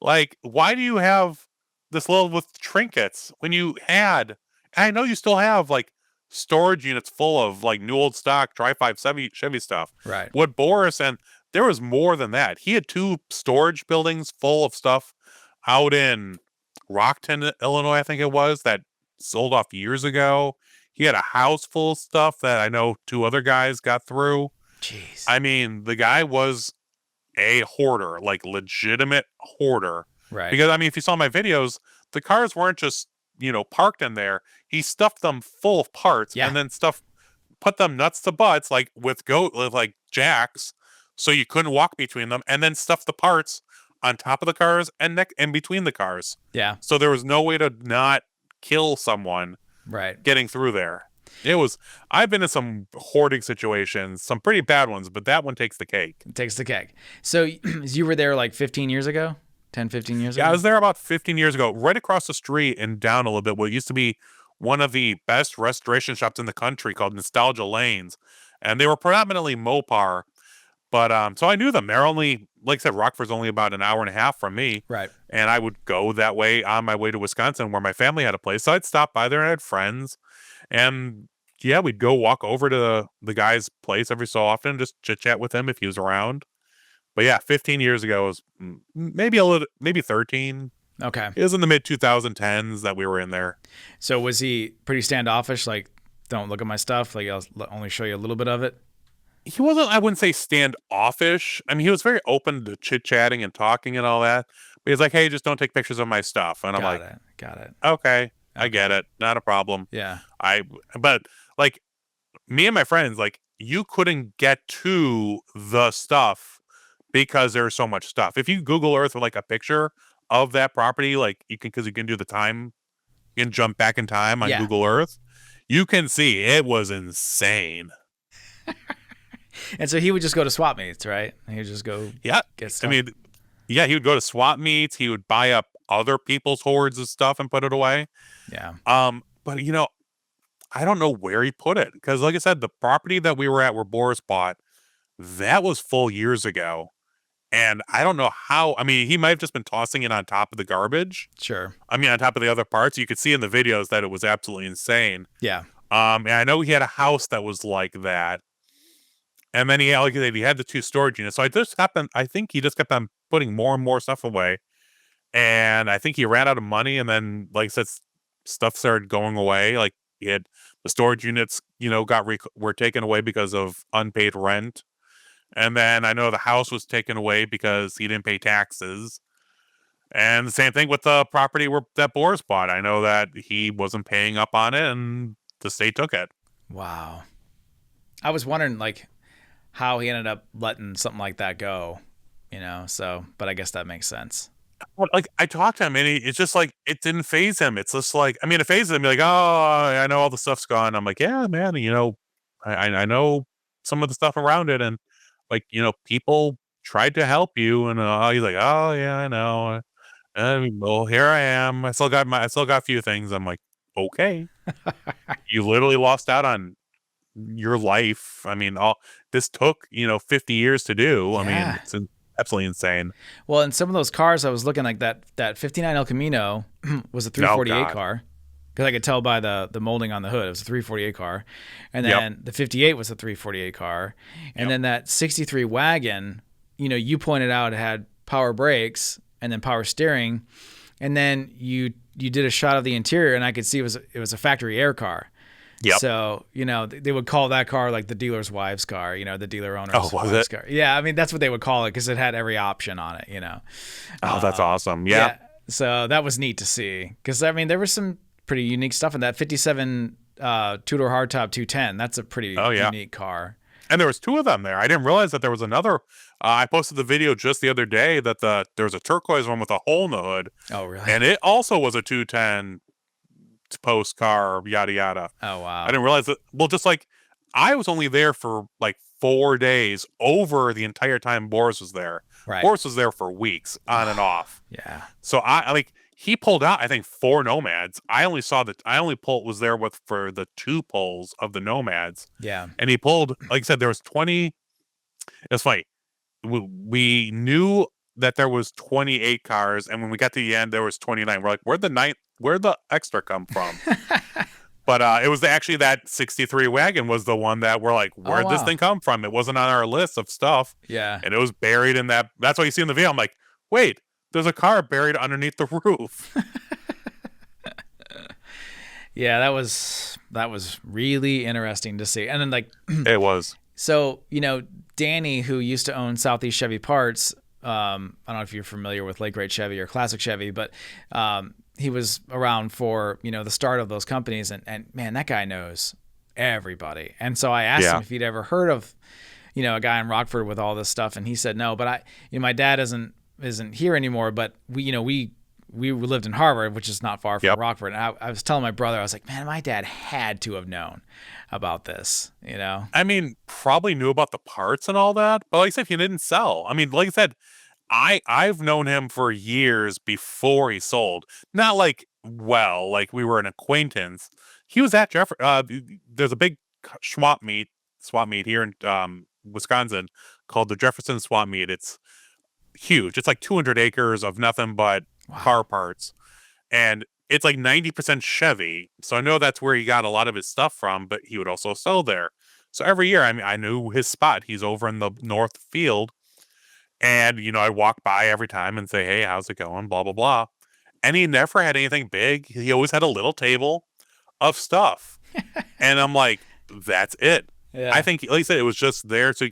Like, why do you have this little with trinkets when you had, I know you still have like storage units full of like new old stock Tri-5 Chevy stuff. Right. What Boris, and there was more than that. He had 2 storage buildings full of stuff out in Rockton, Illinois, I think it was, that sold off years ago. He had a house full of stuff that I know 2 other guys got through. Jeez. I mean, the guy was a hoarder, like legitimate hoarder. Right. Because, I mean, if you saw my videos, the cars weren't just, parked in there. He stuffed them full of parts and then put them nuts to butts, like with jacks, so you couldn't walk between them, and then stuffed the parts on top of the cars and between the cars. Yeah. So there was no way to not kill someone getting through there. I've been in some hoarding situations, some pretty bad ones, but that one takes the cake. It takes the cake. So you were there like 15 years ago? 10, 15 years ago? Yeah, I was there about 15 years ago, right across the street and down a little bit, what used to be one of the best restoration shops in the country called Nostalgia Lanes. And they were predominantly Mopar. But so I knew them. They're only, like I said, Rockford's only about an hour and a half from me. Right. And I would go that way on my way to Wisconsin where my family had a place. So I'd stop by there and I had friends. And yeah, we'd go walk over to the guy's place every so often, just chit chat with him if he was around. But yeah, 15 years ago was maybe 13. Okay. It was in the mid 2010s that we were in there. So was he pretty standoffish? Like, don't look at my stuff. Like, I'll only show you a little bit of it. He wasn't, I wouldn't say standoffish. I mean, he was very open to chit chatting and talking and all that. But he's like, hey, just don't take pictures of my stuff. And I'm like, got it. Okay, I get it. Not a problem. Yeah. But like me and my friends, like you couldn't get to the stuff because there's so much stuff. If you Google Earth with like a picture of that property, like because you can do the time, you can jump back in time on Google Earth, you can see it was insane. And so he would just go to swap meets, right? He would just go get stuff. I mean, yeah, he would go to swap meets. He would buy up other people's hoards of stuff and put it away. Yeah. But I don't know where he put it because, like I said, the property that we were at where Boris bought, that was full years ago. And I don't know how. I mean, he might have just been tossing it on top of the garbage. Sure. I mean, on top of the other parts. You could see in the videos that it was absolutely insane. Yeah. And I know he had a house that was like that. And then he, like I said, he had the 2 storage units. So I think he just kept on putting more and more stuff away. And I think he ran out of money. And then, like I said, stuff started going away. Like he had the storage units, were taken away because of unpaid rent. And then I know the house was taken away because he didn't pay taxes. And the same thing with the property that Boris bought. I know that he wasn't paying up on it and the state took it. Wow. I was wondering like how he ended up letting something like that go, so, but I guess that makes sense. Well, like I talked to him and it's just like, it didn't faze him. It's just like, I mean, it phases him. You're like, oh, I know all the stuff's gone. I'm like, yeah, man, I know some of the stuff around it. And like, people tried to help you. And he's like, oh yeah, I know. Well, here I am. I still got a few things. I'm like, okay. You literally lost out on your life. I mean, all this took, 50 years to do. Yeah. I mean, it's absolutely insane. Well, in some of those cars, I was looking like that 59 El Camino was a 348 car. Because I could tell by the molding on the hood. It was a 348 car. And then the 58 was a 348 car. And then that 63 wagon, you pointed out it had power brakes and then power steering. And then you did a shot of the interior and I could see it was a factory air car. Yep. So, they would call that car like the dealer's wife's car, the dealer owner's wife's car. Yeah, I mean, that's what they would call it because it had every option on it, Oh, that's awesome. Yeah. So that was neat to see because, I mean, there was some pretty unique stuff in that 57 two-door hardtop 210. That's a pretty unique car. And there was 2 of them there. I didn't realize that there was another. I posted the video just the other day that there was a turquoise one with a hole in the hood. Oh, really? And it also was a 210 post car, yada, yada. Oh, wow. I didn't realize that. Well, just like I was only there for like 4 days over the entire time Boris was there. Right. Boris was there for weeks on and off. Yeah. So he pulled out, I think 4 Nomads. I only was there for the 2 pulls of the Nomads. Yeah. And he pulled, like I said, there was 20. It's funny. We knew that there was 28 cars. And when we got to the end, there was 29. We're like, where'd the extra come from? But it was actually that 63 wagon was the one that we're like, where'd this thing come from? It wasn't on our list of stuff. Yeah. And it was buried in that. That's what you see in the video. I'm like, wait, there's a car buried underneath the roof. Yeah, that was really interesting to see. And then like it was. So, Danny, who used to own Southeast Chevy Parts, I don't know if you're familiar with Lake Rate Chevy or Classic Chevy, but he was around for, the start of those companies. And man, that guy knows everybody. And so I asked him if he'd ever heard of, a guy in Rockford with all this stuff. And he said, no, but my dad isn't here anymore, but we lived in Harvard, which is not far from Rockford. And I was telling my brother, I was like, man, my dad had to have known about this, I mean, probably knew about the parts and all that, but like I said, he didn't sell. I mean, like I said, I've known him for years before he sold. Not like we were an acquaintance. He was at there's a big swap meet here in Wisconsin called the Jefferson Swap Meet. It's huge. It's like 200 acres of nothing but car parts. And it's like 90% Chevy. So I know that's where he got a lot of his stuff from, but he would also sell there. So every year, I mean, I knew his spot. He's over in the north field. And, I walk by every time and say, hey, how's it going? Blah, blah, blah. And he never had anything big. He always had a little table of stuff. And I'm like, that's it. Yeah. I think, like I said, it was just there so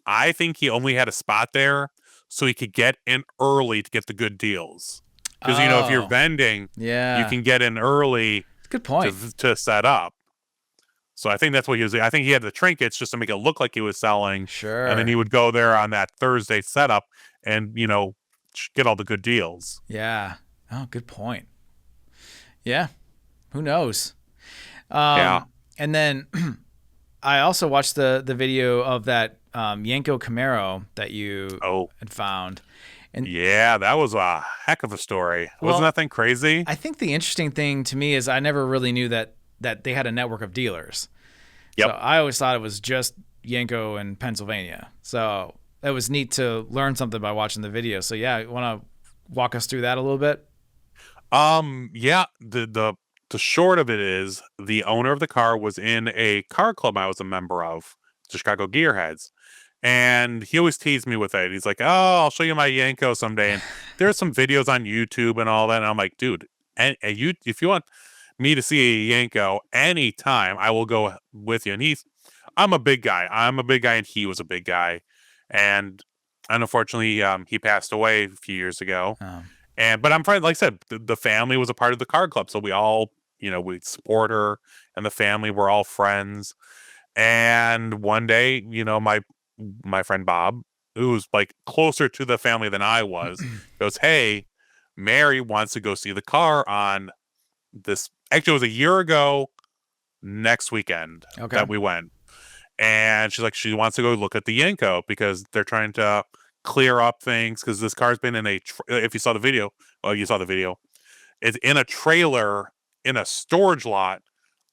I think he only had a spot there so he could get in early to get the good deals. Because, if you're vending, you can get in early. Good point. To set up. So I think that's what he was. I think he had the trinkets just to make it look like he was selling. Sure. And then he would go there on that Thursday setup and, get all the good deals. Yeah. Oh, good point. Yeah. Who knows? Yeah. And then I also watched the video of that Yank Camaro that you had found. And yeah, that was a heck of a story. Wasn't that thing crazy? I think the interesting thing to me is I never really knew that they had a network of dealers. Yep. So I always thought it was just Yanko in Pennsylvania. So it was neat to learn something by watching the video. So yeah, you want to walk us through that a little bit? Yeah, the the short of it is the owner of the car was in a car club I was a member of, the Chicago Gearheads. And he always teased me with it. He's like, "Oh, I'll show you my Yanko someday." And there's some videos on YouTube and all that. And I'm like, dude, and you, if you want me to see a Yanko anytime, I will go with you. And I'm a big guy. I'm a big guy, and he was a big guy. And unfortunately, he passed away a few years ago. But I'm friends. Like I said, the family was a part of the car club, so we all, we support her and the family. We're all friends. And one day, my friend Bob, who's like closer to the family than I was, goes, "Hey, Mary wants to go see the car on this." Actually, it was a year ago next weekend that we went. And she's like, she wants to go look at the Yanko because they're trying to clear up things because this car's been in if you saw the video, well, you saw the video. It's in a trailer in a storage lot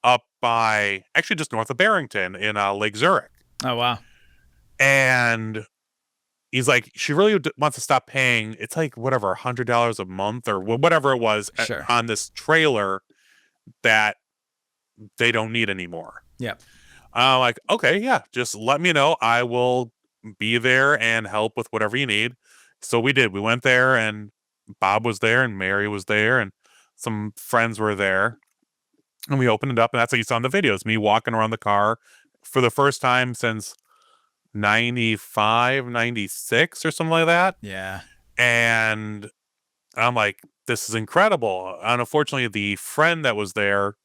up by actually just north of Barrington in Lake Zurich. Oh, wow. And he's like, she really wants to stop paying. It's like whatever, $100 a month or whatever it was on this trailer that they don't need anymore. Yep. I'm like, okay, yeah, just let me know. I will be there and help with whatever you need. So we did. We went there, and Bob was there, and Mary was there, and some friends were there. And we opened it up, and that's what you saw in the videos. Me walking around the car for the first time since 95, 96 or something like that. Yeah. And I'm like, this is incredible. And unfortunately, the friend that was there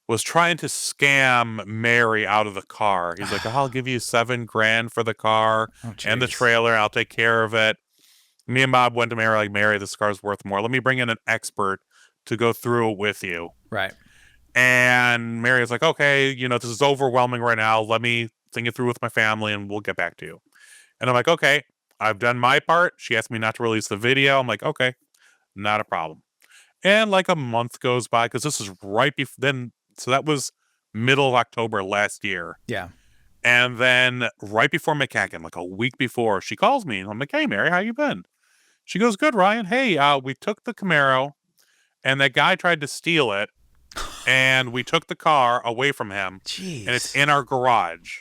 was trying to scam Mary out of the car. He's like, I'll give you $7,000 for the car and the trailer. I'll take care of it. Me and Bob went to Mary, like, Mary, this car's worth more. Let me bring in an expert to go through it with you. Right. And Mary was like, okay, this is overwhelming right now. Let me think it through with my family and we'll get back to you. And I'm like, okay, I've done my part. She asked me not to release the video. I'm like, okay, not a problem. And like a month goes by because this is right before then. So that was middle of October last year. Yeah. And then right before McCacken, like a week before, she calls me and I'm like, hey, Mary, how you been? She goes, good, Ryan. Hey, we took the Camaro and that guy tried to steal it. And we took the car away from him. Jeez. And it's in our garage.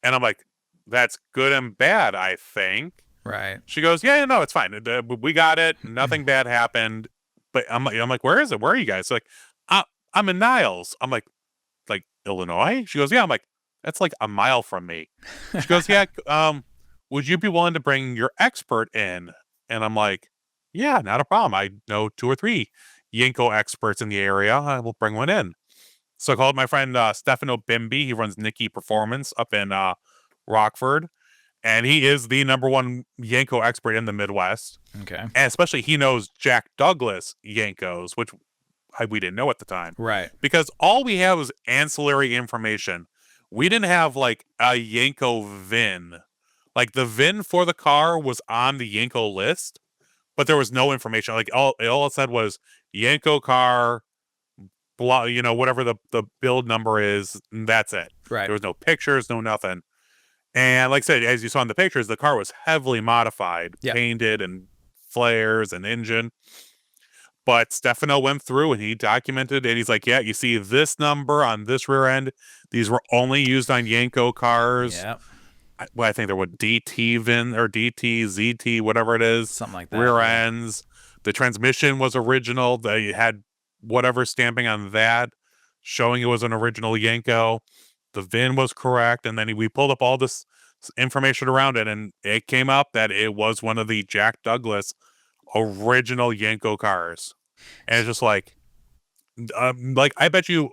And I'm like, that's good and bad, I think. Right. She goes, yeah, no, it's fine. We got it. Nothing bad happened. But I'm like, where is it? Where are you guys? So like, I'm in Niles. I'm like Illinois? She goes, yeah. I'm like, that's like a mile from me. She goes, yeah. Would you be willing to bring your expert in? And I'm like, yeah, not a problem. I know 2 or 3 Yanko experts in the area. I will bring one in. So I called my friend Stefano Bimby. He runs Nicky Performance up in Rockford. And he is the #1 Yanko expert in the Midwest. Okay. And especially he knows Jack Douglas Yankos, which we didn't know at the time. Right. Because all we have was ancillary information. We didn't have like a Yanko VIN. Like the VIN for the car was on the Yanko list, but there was no information. Like all it said was Yanko car, blah, whatever the build number is. And that's it. Right. There was no pictures, no nothing. And like I said, as you saw in the pictures, the car was heavily modified, painted and flares and engine. But Stefano went through and he documented it. He's like, yeah, you see this number on this rear end. These were only used on Yanko cars. Yeah. I think there were DT VIN or DT, ZT, whatever it is. Something like that. Rear ends. The transmission was original. They had whatever stamping on that, showing it was an original Yanko. The VIN was correct. And then we pulled up all this information around it. And it came up that it was one of the Jack Douglas original Yanko cars. And it's just like I bet you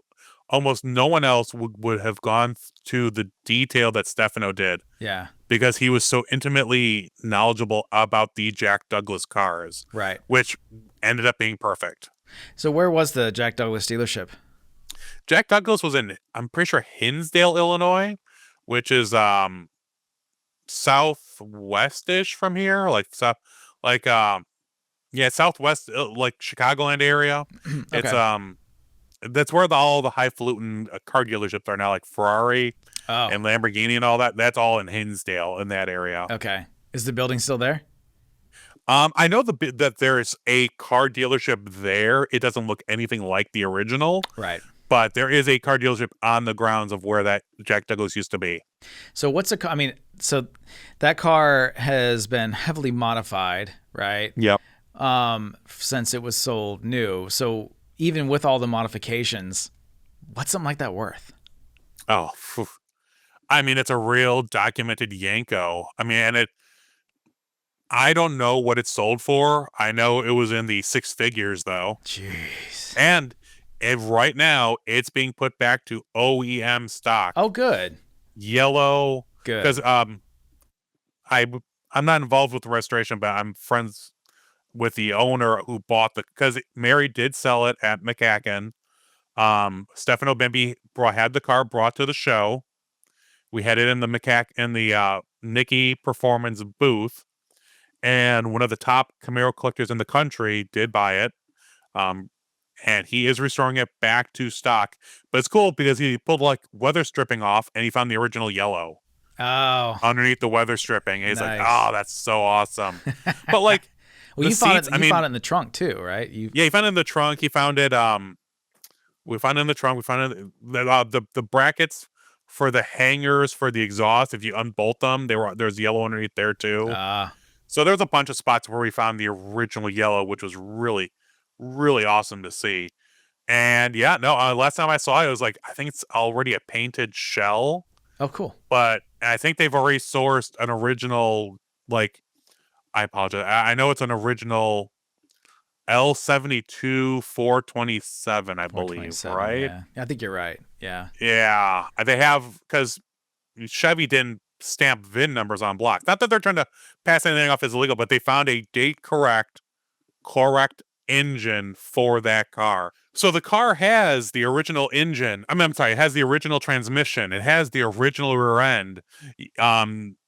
almost no one else would have gone to the detail that Stefano did. Yeah. Because he was so intimately knowledgeable about the Jack Douglas cars. Right. Which ended up being perfect. So where was the Jack Douglas dealership? Jack Douglas was in, I'm pretty sure, Hinsdale, Illinois, which is southwestish from here, southwest, like Chicagoland area. Okay. It's that's where all the highfalutin car dealerships are now, like Ferrari and Lamborghini and all that. That's all in Hinsdale in that area. Okay. Is the building still there? I know that there's a car dealership there. It doesn't look anything like the original, Right. but there is a car dealership on the grounds of where that Jack Douglas used to be. So I mean, so that car has been heavily modified, right? Yep. Since it was sold new. So even with all the modifications, what's something like that worth? Oh, phew. I mean, it's a real documented Yanko. I mean, I don't know what it sold for. I know it was in the six figures though. Jeez. And right now it's being put back to OEM stock. Oh, good. Yellow. Good. Because I'm not involved with the restoration, but I'm friends with the owner who bought because Mary did sell it at McCacken. Stefano Bimbi had the car brought to the show. We had it in the Nicky Performance booth, and one of the top Camaro collectors in the country did buy it. And he is restoring it back to stock. But it's cool because he pulled like weather stripping off, and he found the original yellow underneath the weather stripping. And he's like, "Oh, that's so awesome!" But like, well, you found it. You found it in the trunk too, right? Yeah, he found it in the trunk. He found it. We found it in the trunk. We found it the brackets for the hangers for the exhaust. If you unbolt them, there's yellow underneath there too. So there's a bunch of spots where we found the original yellow, which was really, really awesome to see. And yeah, no, last time I saw it, it was like, I think it's already a painted shell. Oh, cool. But I think they've already sourced an original, like, I apologize. I know it's an original L72 427, I believe, right? Yeah. I think you're right. Yeah. Yeah. They have, because Chevy didn't stamp VIN numbers on blocks. Not that they're trying to pass anything off as illegal, but they found a date correct engine for that car. So the car has the original engine. I'm sorry, it has the original transmission. It has the original rear end.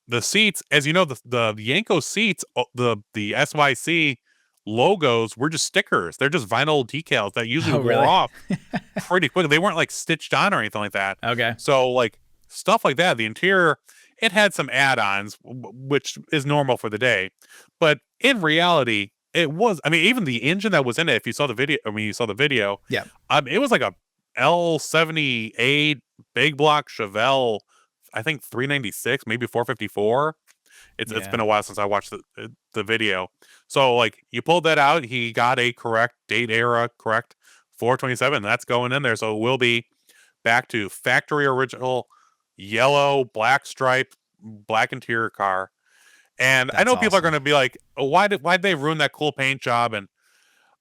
The seats, as you know, the Yanko seats, the SYC logos were just stickers. They're just vinyl decals that usually wore off pretty quickly. They weren't like stitched on or anything like that. Okay. So like stuff like that, the interior, it had some add-ons, which is normal for the day. But in reality, it was, I mean, even the engine that was in it, if you saw the video, yeah, it was like a L78 big block Chevelle, I think 396, maybe 454. It's been a while since I watched the video. So like you pulled that out, he got a correct date era, correct 427. That's going in there. So it will be back to factory original yellow, black stripe, black interior car. And I know people are going to be like, oh, why'd they ruin that cool paint job? And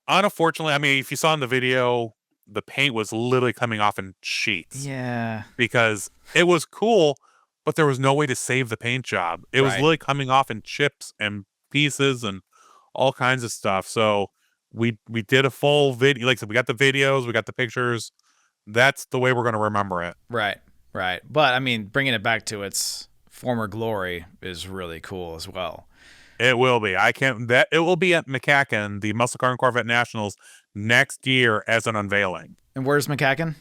unfortunately, I mean, if you saw in the video, the paint was literally coming off in sheets. Yeah. Because it was cool, but there was no way to save the paint job. It was literally coming off in chips and pieces and all kinds of stuff. So we did a full video. Like I said, we got the videos, we got the pictures. That's the way we're going to remember it. Right. But I mean, bringing it back to its former glory is really cool as well. It will be. It will be at McCacken, the Muscle Car and Corvette Nationals next year as an unveiling. And where's McCacken?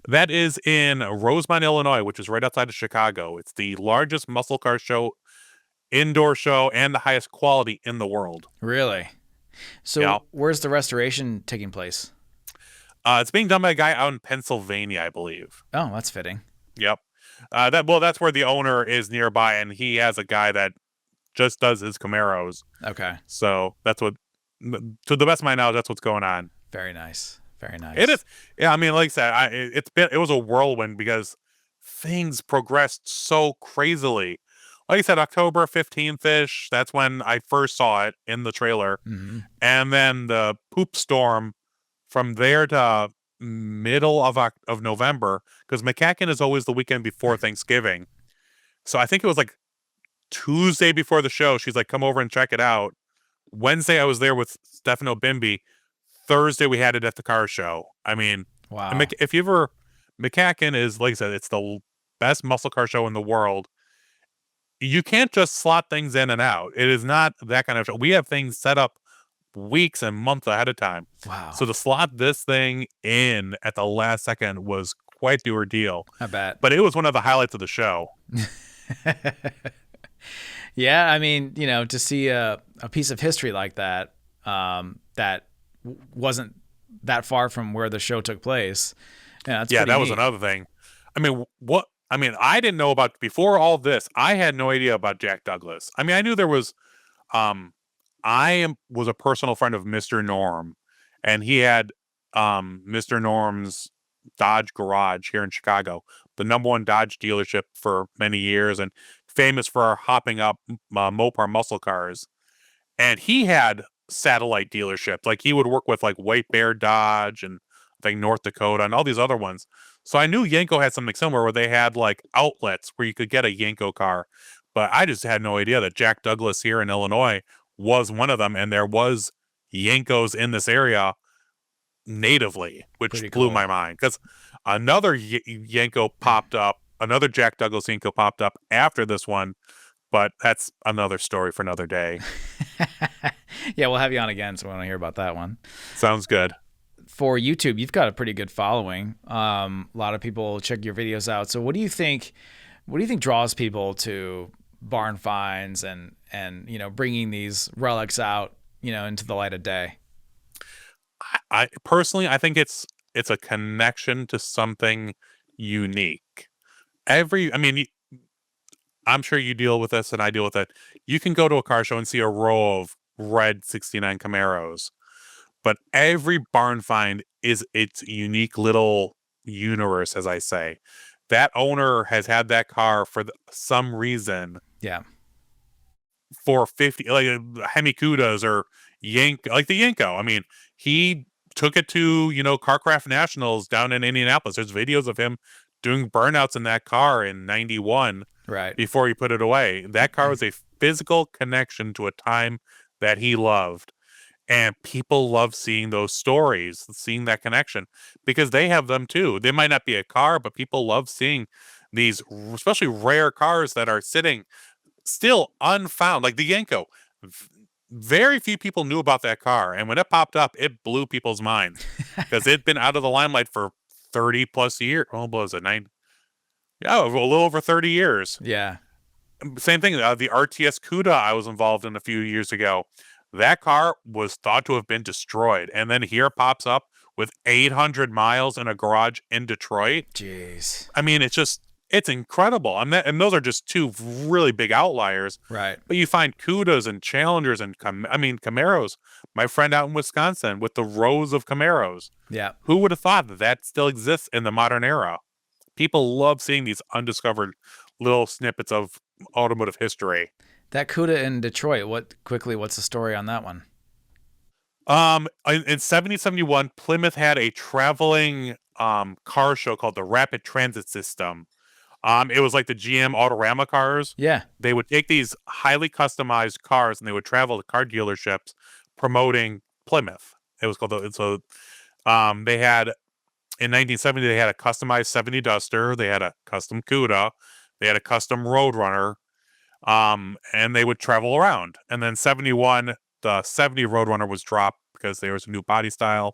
That is in Rosemont, Illinois, which is right outside of Chicago. It's the largest muscle car show, indoor show, and the highest quality in the world. Really? So where's the restoration taking place? It's being done by a guy out in Pennsylvania, I believe. Oh, that's fitting. Yep. That's where the owner is nearby, and he has a guy that just does his Camaros. Okay. So that's what, to the best of my knowledge, that's what's going on. Very nice. Very nice. It is. Yeah, I mean, like I said, it was a whirlwind because things progressed so crazily. Like I said, October 15th-ish, that's when I first saw it in the trailer. Mm-hmm. And then the poop storm from there to middle of November, because McCacken is always the weekend before Thanksgiving. So I think it was like Tuesday before the show, she's like, come over and check it out. Wednesday, I was there with Stefano Bimbi. Thursday, we had it at the car show. I mean, wow. If you ever, McCacken is, like I said, it's the best muscle car show in the world. You can't just slot things in and out. It is not that kind of show. We have things set up weeks and months ahead of time. Wow. So to slot this thing in at the last second was quite the ordeal. I bet. But it was one of the highlights of the show. Yeah, I mean, to see a piece of history like that, that wasn't that far from where the show took place. Yeah, that's Yeah, pretty that was neat. another thing. I mean, what? I mean, I didn't know about before all this. I had no idea about Jack Douglas. I mean, I knew there was. Um, was a personal friend of Mr. Norm, and he had Mr. Norm's Dodge garage here in Chicago, the number one Dodge dealership for many years, and famous for hopping up Mopar muscle cars. And he had satellite dealerships. Like he would work with like White Bear Dodge and I think North Dakota and all these other ones. So I knew Yanko had something similar where they had like outlets where you could get a Yanko car. But I just had no idea that Jack Douglas here in Illinois was one of them, and there was Yankos in this area natively, which Pretty blew cool. my mind because another Yanko popped up, another Jack Douglas Yanko popped up after this one, but that's another story for another day. Yeah, we'll have you on again, so we want to hear about that one. Sounds good. For YouTube, you've got a pretty good following. A lot of people check your videos out. So what do you think? What do you think draws people to barn finds and bringing these relics out into the light of day? I personally, I think it's a connection to something unique. I mean, I'm sure you deal with this, and I deal with it. You can go to a car show and see a row of red '69 Camaros, but every barn find is its unique little universe, as I say. That owner has had that car for some reason Yeah. for 50, like Hemi Cudas or like the Yanko. I mean, he took it to, Carcraft Nationals down in Indianapolis. There's videos of him doing burnouts in that car in 91 Right. before he put it away. That car was a physical connection to a time that he loved. And people love seeing those stories, seeing that connection because they have them too. They might not be a car, but people love seeing these, especially rare cars that are sitting still unfound, like the Yanko. Very few people knew about that car. And when it popped up, it blew people's minds because it'd been out of the limelight for 30 plus years. Oh, what was it? Yeah, a little over 30 years. Yeah. Same thing. The RTS Cuda I was involved in a few years ago. That car was thought to have been destroyed. And then here it pops up with 800 miles in a garage in Detroit. Jeez. I mean, it's incredible. And those are just two really big outliers. Right. But you find Cudas and Challengers and Camaros. My friend out in Wisconsin with the rows of Camaros. Yeah. Who would have thought that that still exists in the modern era? People love seeing these undiscovered little snippets of automotive history. That Cuda in Detroit. What's the story on that one? In 7071, Plymouth had a traveling car show called the Rapid Transit System. It was like the GM Autorama cars. Yeah. They would take these highly customized cars and they would travel to car dealerships promoting Plymouth. It was called they had in 1970 they had a customized 70 Duster, they had a custom Cuda, they had a custom Roadrunner, and they would travel around. And then 71, the 70 Roadrunner was dropped because there was a new body style,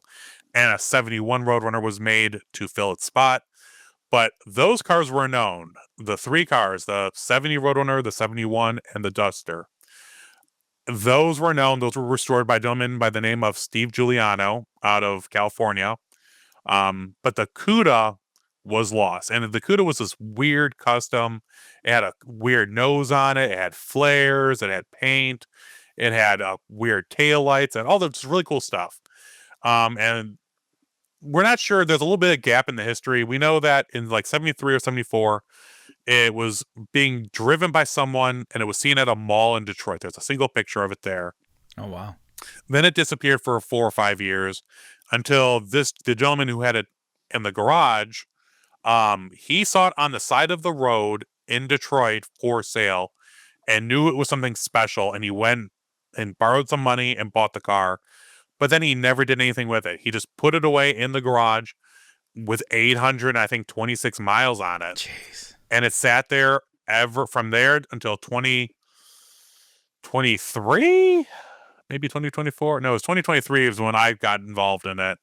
and a 71 Roadrunner was made to fill its spot. But those cars were known. The three cars, the 70 Roadrunner, the 71, and the Duster. Those were known. Those were restored by a gentleman by the name of Steve Giuliano out of California. But the Cuda was lost. And the Cuda was this weird custom. It had a weird nose on it. It had flares. It had paint. It had weird taillights and all this really cool stuff. And we're not sure. There's a little bit of gap in the history. We know that in like 73 or 74, it was being driven by someone and it was seen at a mall in Detroit. There's a single picture of it there. Oh, wow. Then it disappeared for 4 or 5 years until the gentleman who had it in the garage, he saw it on the side of the road in Detroit for sale and knew it was something special. And he went and borrowed some money and bought the car. But then he never did anything with it. He just put it away in the garage with 26 miles on it. Jeez. And it sat there from there until 2023, maybe 2024. No, it was 2023 is when I got involved in it.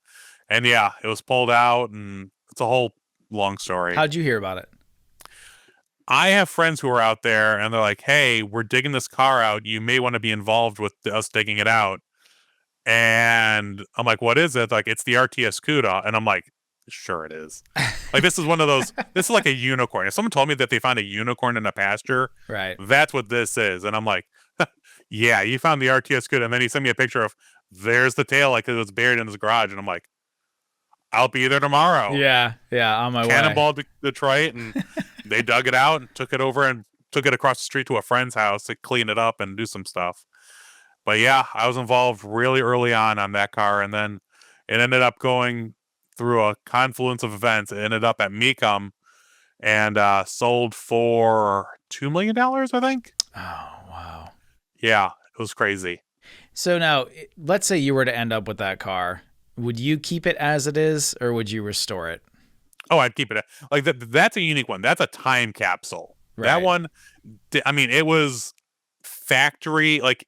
And yeah, it was pulled out and it's a whole long story. How'd you hear about it? I have friends who are out there and they're like, hey, we're digging this car out. You may want to be involved with us digging it out. And I'm like, what is it? Like, it's the RTS Cuda. And I'm like, sure it is. Like, this is one of those, this is like a unicorn. If someone told me that they found a unicorn in a pasture, Right. that's what this is. And I'm like, yeah, you found the RTS Cuda. And then he sent me a picture of, there's the tail, like it was buried in his garage. And I'm like, I'll be there tomorrow. Yeah. Yeah. On my way. Cannonball Detroit. And they dug it out and took it over and took it across the street to a friend's house to clean it up and do some stuff. But yeah, I was involved really early on that car, and then it ended up going through a confluence of events. It ended up at Mecum and sold for $2 million, I think. Oh, wow. Yeah, it was crazy. So now, let's say you were to end up with that car. Would you keep it as it is, or would you restore it? Oh, I'd keep it. Like, that's a unique one. That's a time capsule. Right. That one, I mean, it was factory, like,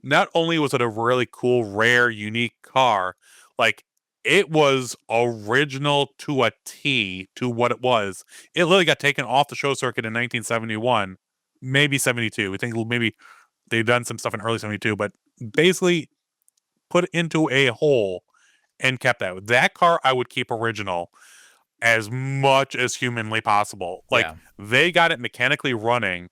not only was it a really cool, rare, unique car, like it was original to a T to what it was. It literally got taken off the show circuit in 1971, maybe 72. I think maybe they'd done some stuff in early 72, but basically put into a hole and kept that. That car I would keep original as much as humanly possible. Like they got it mechanically running.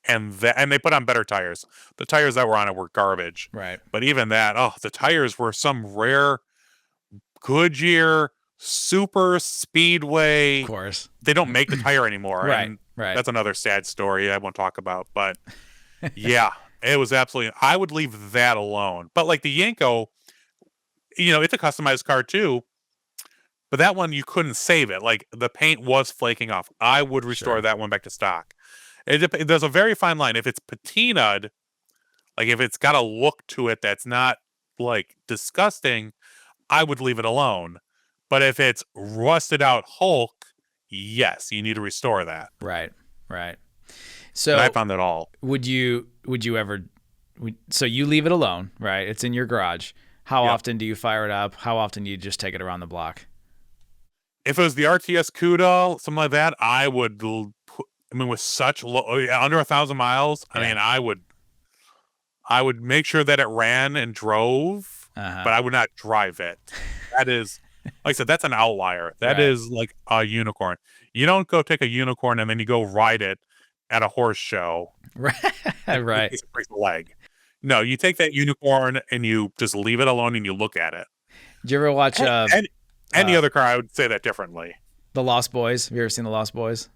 And they put on better tires. The tires that were on it were garbage. Right. But even that, the tires were some rare Goodyear super speedway. Of course. They don't make the tire anymore. Right. And right. That's another sad story I won't talk about. But yeah, it was absolutely, I would leave that alone. But like the Yanko, it's a customized car too. But that one, you couldn't save it. Like the paint was flaking off. I would restore that one back to stock. There's a very fine line. If it's patinaed, like if it's got a look to it that's not like disgusting, I would leave it alone. But if it's rusted out Hulk, yes, you need to restore that. Right. So and I found that all. Would you ever? So you leave it alone, right? It's in your garage. How often do you fire it up? How often do you just take it around the block? If it was the RTS Cuda, something like that, I would. With such low, under 1,000 miles, I mean, I would make sure that it ran and drove, but I would not drive it. That is, like I said, that's an outlier. That is like a unicorn. You don't go take a unicorn and then you go ride it at a horse show. Right. Right. Break the leg. No, you take that unicorn and you just leave it alone and you look at it. Did you ever watch any other car? I would say that differently. The Lost Boys. Have you ever seen The Lost Boys?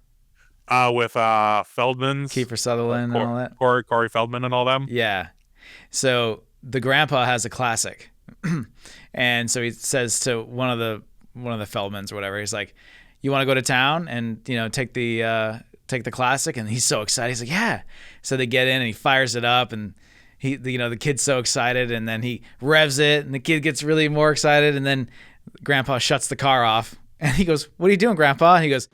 With Feldman's, Kiefer Sutherland and all that. Corey Feldman and all them. Yeah. So the grandpa has a classic, and so he says to one of the Feldmans or whatever, he's like, "You want to go to town and take the classic?" And he's so excited. He's like, "Yeah." So they get in and he fires it up, and the kid's so excited, and then he revs it, and the kid gets really more excited, and then Grandpa shuts the car off, and he goes, "What are you doing, Grandpa?" And he goes,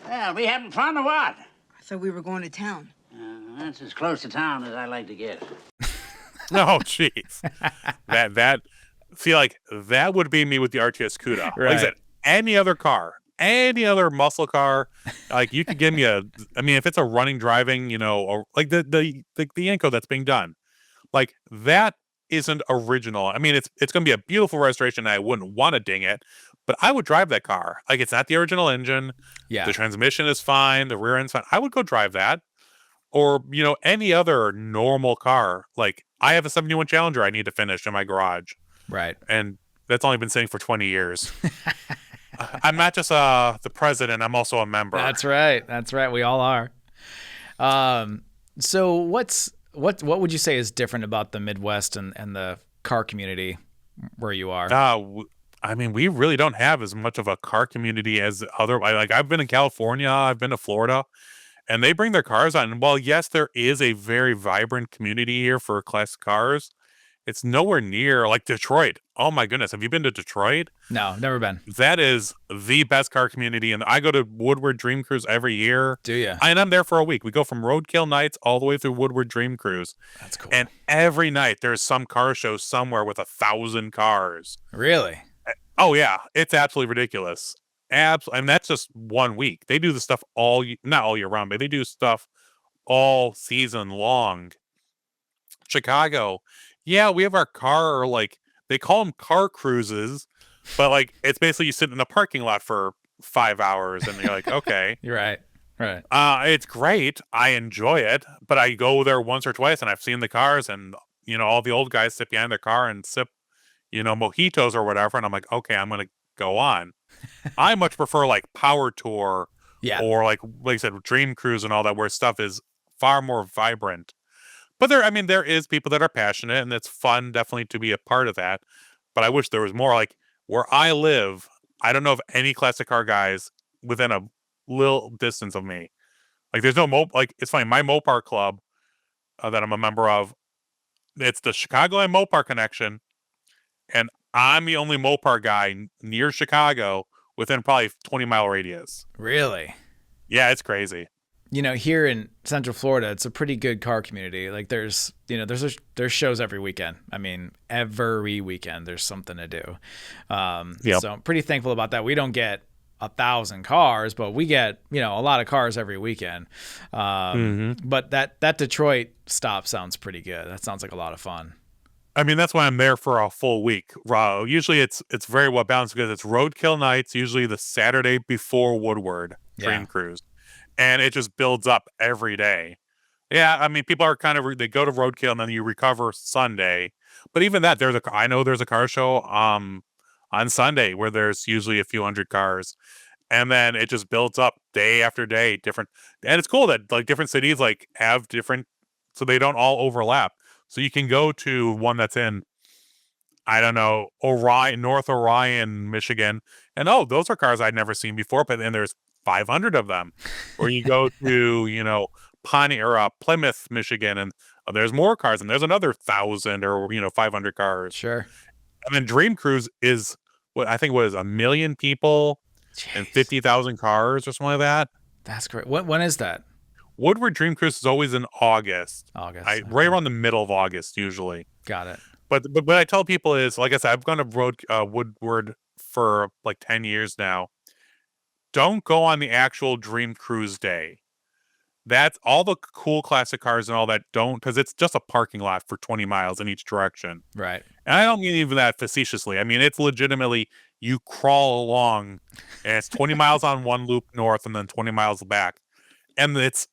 "Well, we having fun or what?" I thought we were going to town. That's as close to town as I like to get. Oh, jeez. that feel like that would be me with the RTS Cuda. Right. Like I said, any other car, any other muscle car, like you could give me if it's a running, driving, or like the Yanko that's being done, like that isn't original. I mean, it's going to be a beautiful restoration. And I wouldn't want to ding it. But I would drive that car. Like, it's not the original engine. Yeah. The transmission is fine. The rear end's fine. I would go drive that. Or, any other normal car. Like, I have a 71 Challenger I need to finish in my garage. Right. And that's only been sitting for 20 years. I'm not just the president. I'm also a member. That's right. We all are. So what would you say is different about the Midwest and the car community where you are? We really don't have as much of a car community as other. Like I've been in California, I've been to Florida, and they bring their cars on. And while yes, there is a very vibrant community here for classic cars, it's nowhere near like Detroit. Oh my goodness, have you been to Detroit? No, never been. That is the best car community, and I go to Woodward Dream Cruise every year. Do you? And I'm there for a week. We go from Roadkill nights all the way through Woodward Dream Cruise. That's cool. And every night there's some car show somewhere with 1,000 cars. Really? Oh yeah, it's absolutely ridiculous. Absolutely. And that's just 1 week. They do the stuff not all year round, but they do stuff all season long. Chicago, yeah, we have our car, like they call them car cruises, but like it's basically you sit in a parking lot for 5 hours and you're like, okay. You're right. Right. It's great. I enjoy it, but I go there once or twice and I've seen the cars and all the old guys sit behind their car and sip, mojitos or whatever, and I'm like, okay, I'm gonna go on. I much prefer like Power Tour Yeah. or like I said, Dream Cruise and all that, where stuff is far more vibrant. But there is people that are passionate, and it's fun definitely to be a part of that. But I wish there was more. Like where I live, I don't know of any classic car guys within a little distance of me. Like there's no like it's funny, my Mopar club that I'm a member of, it's the Chicago and Mopar connection, and I'm the only Mopar guy near Chicago within probably 20-mile radius. Really? Yeah, it's crazy. Here in Central Florida, it's a pretty good car community. Like there's shows every weekend. I mean, every weekend there's something to do. Yep. So I'm pretty thankful about that. We don't get 1,000 cars, but we get, a lot of cars every weekend. But that Detroit stop sounds pretty good. That sounds like a lot of fun. I mean, that's why I'm there for a full week. Usually it's very well balanced because it's roadkill nights, usually the Saturday before Woodward Dream Cruise. And it just builds up every day. Yeah, I mean, people are they go to roadkill and then you recover Sunday. But even that, I know there's a car show on Sunday where there's usually a few hundred cars. And then it just builds up day after day, different. And it's cool that like different cities like have different, so they don't all overlap. So you can go to one that's in, I don't know, North Orion, Michigan. And those are cars I'd never seen before, but then there's 500 of them. Or you go to, Plymouth, Michigan, and there's more cars, and there's another 1,000 or 500 cars. Sure. And then Dream Cruise is what I think was 1 million people. Jeez. And 50,000 cars or something like that. That's great. When is that? Woodward Dream Cruise is always in August. Okay. Right around the middle of August usually. Got it. But what I tell people is, like I said, I've gone to Woodward for like 10 years now. Don't go on the actual Dream Cruise day. That's all the cool classic cars and all that because it's just a parking lot for 20 miles in each direction. Right. And I don't mean even that facetiously. I mean, it's legitimately, you crawl along and it's 20 miles on one loop north and then 20 miles back. And it's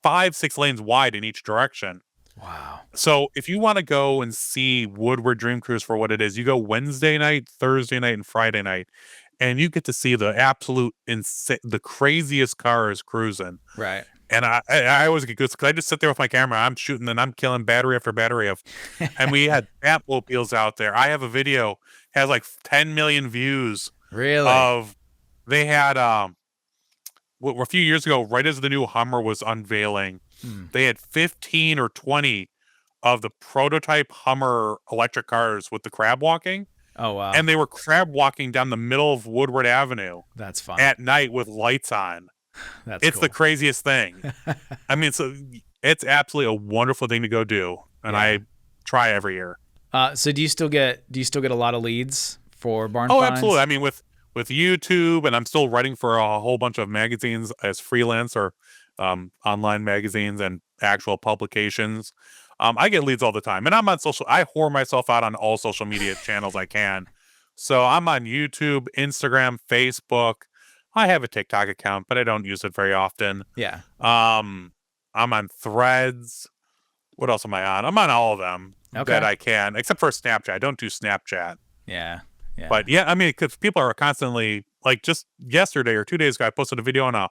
5-6 lanes wide in each direction. Wow. So if you want to go and see Woodward Dream Cruise for what it is, you go Wednesday night, Thursday night, and Friday night. And you get to see the absolute the craziest cars cruising. Right. And I always get good because I just sit there with my camera. I'm shooting and I'm killing battery after battery and we had Batmobiles out there. I have a video, has like 10 million views. Really? They had, a few years ago, right as the new Hummer was unveiling, they had 15 or 20 of the prototype Hummer electric cars with the crab walking. Oh, wow. And they were crab walking down the middle of Woodward Avenue. That's fun. At night with lights on. It's cool. The craziest thing. I mean, it's absolutely a wonderful thing to go do. And I try every year. So do you still get a lot of leads for barn finds? Oh, absolutely. I mean, with YouTube, and I'm still writing for a whole bunch of magazines as freelance or online magazines and actual publications. I get leads all the time, and I'm on I whore myself out on all social media channels I can. So I'm on YouTube, Instagram, Facebook. I have a TikTok account, but I don't use it very often. Yeah. I'm on Threads. What else am I on? I'm on all of them that I can, except for Snapchat. I don't do Snapchat. Yeah. Yeah. But yeah, I mean, because people are constantly, like just yesterday or 2 days ago, I posted a video on a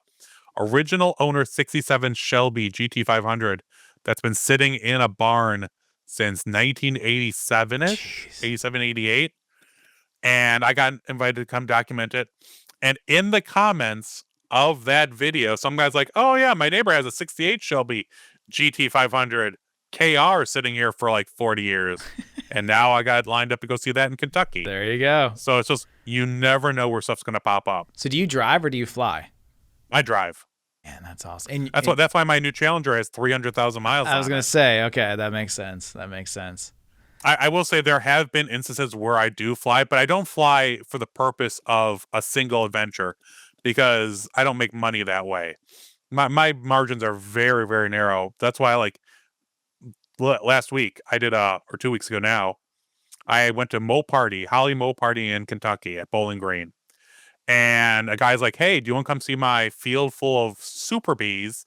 original owner 67 Shelby GT500 that's been sitting in a barn since 1987-ish, 87, 88. And I got invited to come document it. And in the comments of that video, some guy's like, oh yeah, my neighbor has a 68 Shelby GT500 KR sitting here for like 40 years. And now I got lined up to go see that in Kentucky. There you go. So it's just, you never know where stuff's going to pop up. So do you drive or do you fly? I drive. Man, that's awesome. That's why my new Challenger has 300,000 miles. I was going to say, okay, that makes sense. I will say there have been instances where I do fly, but I don't fly for the purpose of a single adventure because I don't make money that way. My margins are very, very narrow. That's why, like, last week I did or 2 weeks ago now, I went to Holly Mo Party in Kentucky at Bowling Green. And a guy's like, "Hey, do you want to come see my field full of super bees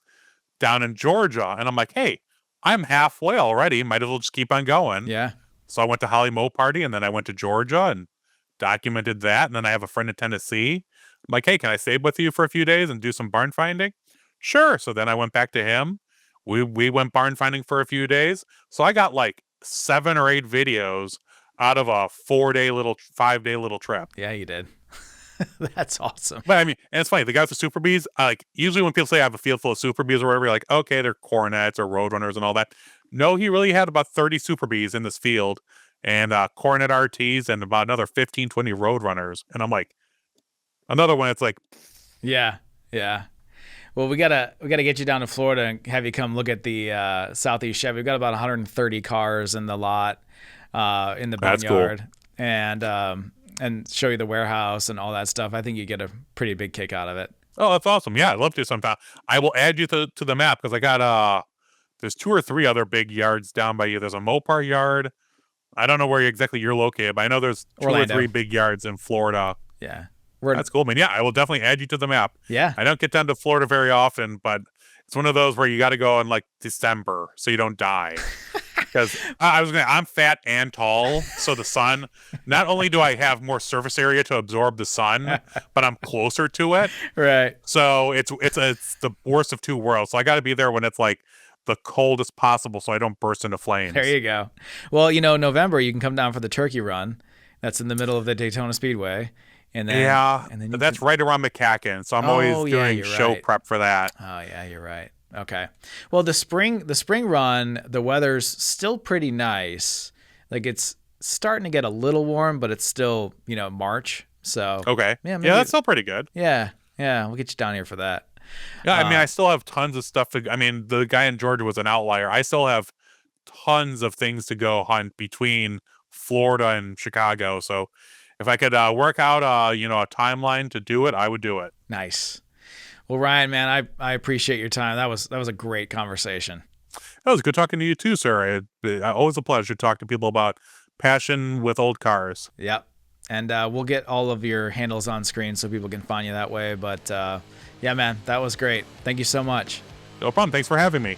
down in Georgia?" And I'm like, "Hey, I'm halfway already. Might as well just keep on going." Yeah. So I went to Holly Mo Party, and then I went to Georgia and documented that. And then I have a friend in Tennessee. I'm like, "Hey, can I stay with you for a few days and do some barn finding?" Sure. So then I went back to him. We went barn finding for a few days. So I got like 7 or 8 videos out of a 5-day little trip. Yeah, you did. That's awesome. But I mean, and it's funny, the guy with the super bees, like, usually when people say I have a field full of super bees or whatever, you're like, okay, they're cornets or roadrunners and all that. No, he really had about 30 super bees in this field and cornet RTs and about another 15, 20 roadrunners. And I'm like, another one, it's like, Yeah. Yeah. Well, we gotta get you down to Florida and have you come look at the Southeast Chevy. We've got about 130 cars in the lot, in the That's boneyard, and show you the warehouse and all that stuff. I think you get a pretty big kick out of it. oh, that's awesome. Yeah, I'd love to sometime. I will add you to the map because I got, there's 2 or 3 other big yards down by you. There's a Mopar yard. I don't know where exactly you're located, but I know there's 2 Orlando. or 3 big yards in Florida. Yeah. That's cool, man. Yeah, I will definitely add you to the map. Yeah. I don't get down to Florida very often, but it's one of those where you got to go in like December so you don't die. Because I'm fat and tall, so the sun. Not only do I have more surface area to absorb the sun, but I'm closer to it. Right. So it's the worst of 2 worlds. So I got to be there when it's like the coldest possible, so I don't burst into flames. There you go. Well, November you can come down for the turkey run. That's in the middle of the Daytona Speedway. And then, and then that's right around McCacken, so I'm always doing show prep for that. Oh yeah, you're right. Okay. Well, the spring run, the weather's still pretty nice. Like it's starting to get a little warm, but it's still March. So okay, yeah, that's still pretty good. Yeah, we'll get you down here for that. Yeah, I mean, I still have tons of stuff I mean, the guy in Georgia was an outlier. I still have tons of things to go hunt between Florida and Chicago. So if I could work out, a timeline to do it, I would do it. Nice. Well, Ryan, man, I appreciate your time. That was a great conversation. It was good talking to you too, sir. Always a pleasure to talk to people about passion with old cars. Yep. And we'll get all of your handles on screen so people can find you that way. But yeah, man, that was great. Thank you so much. No problem. Thanks for having me.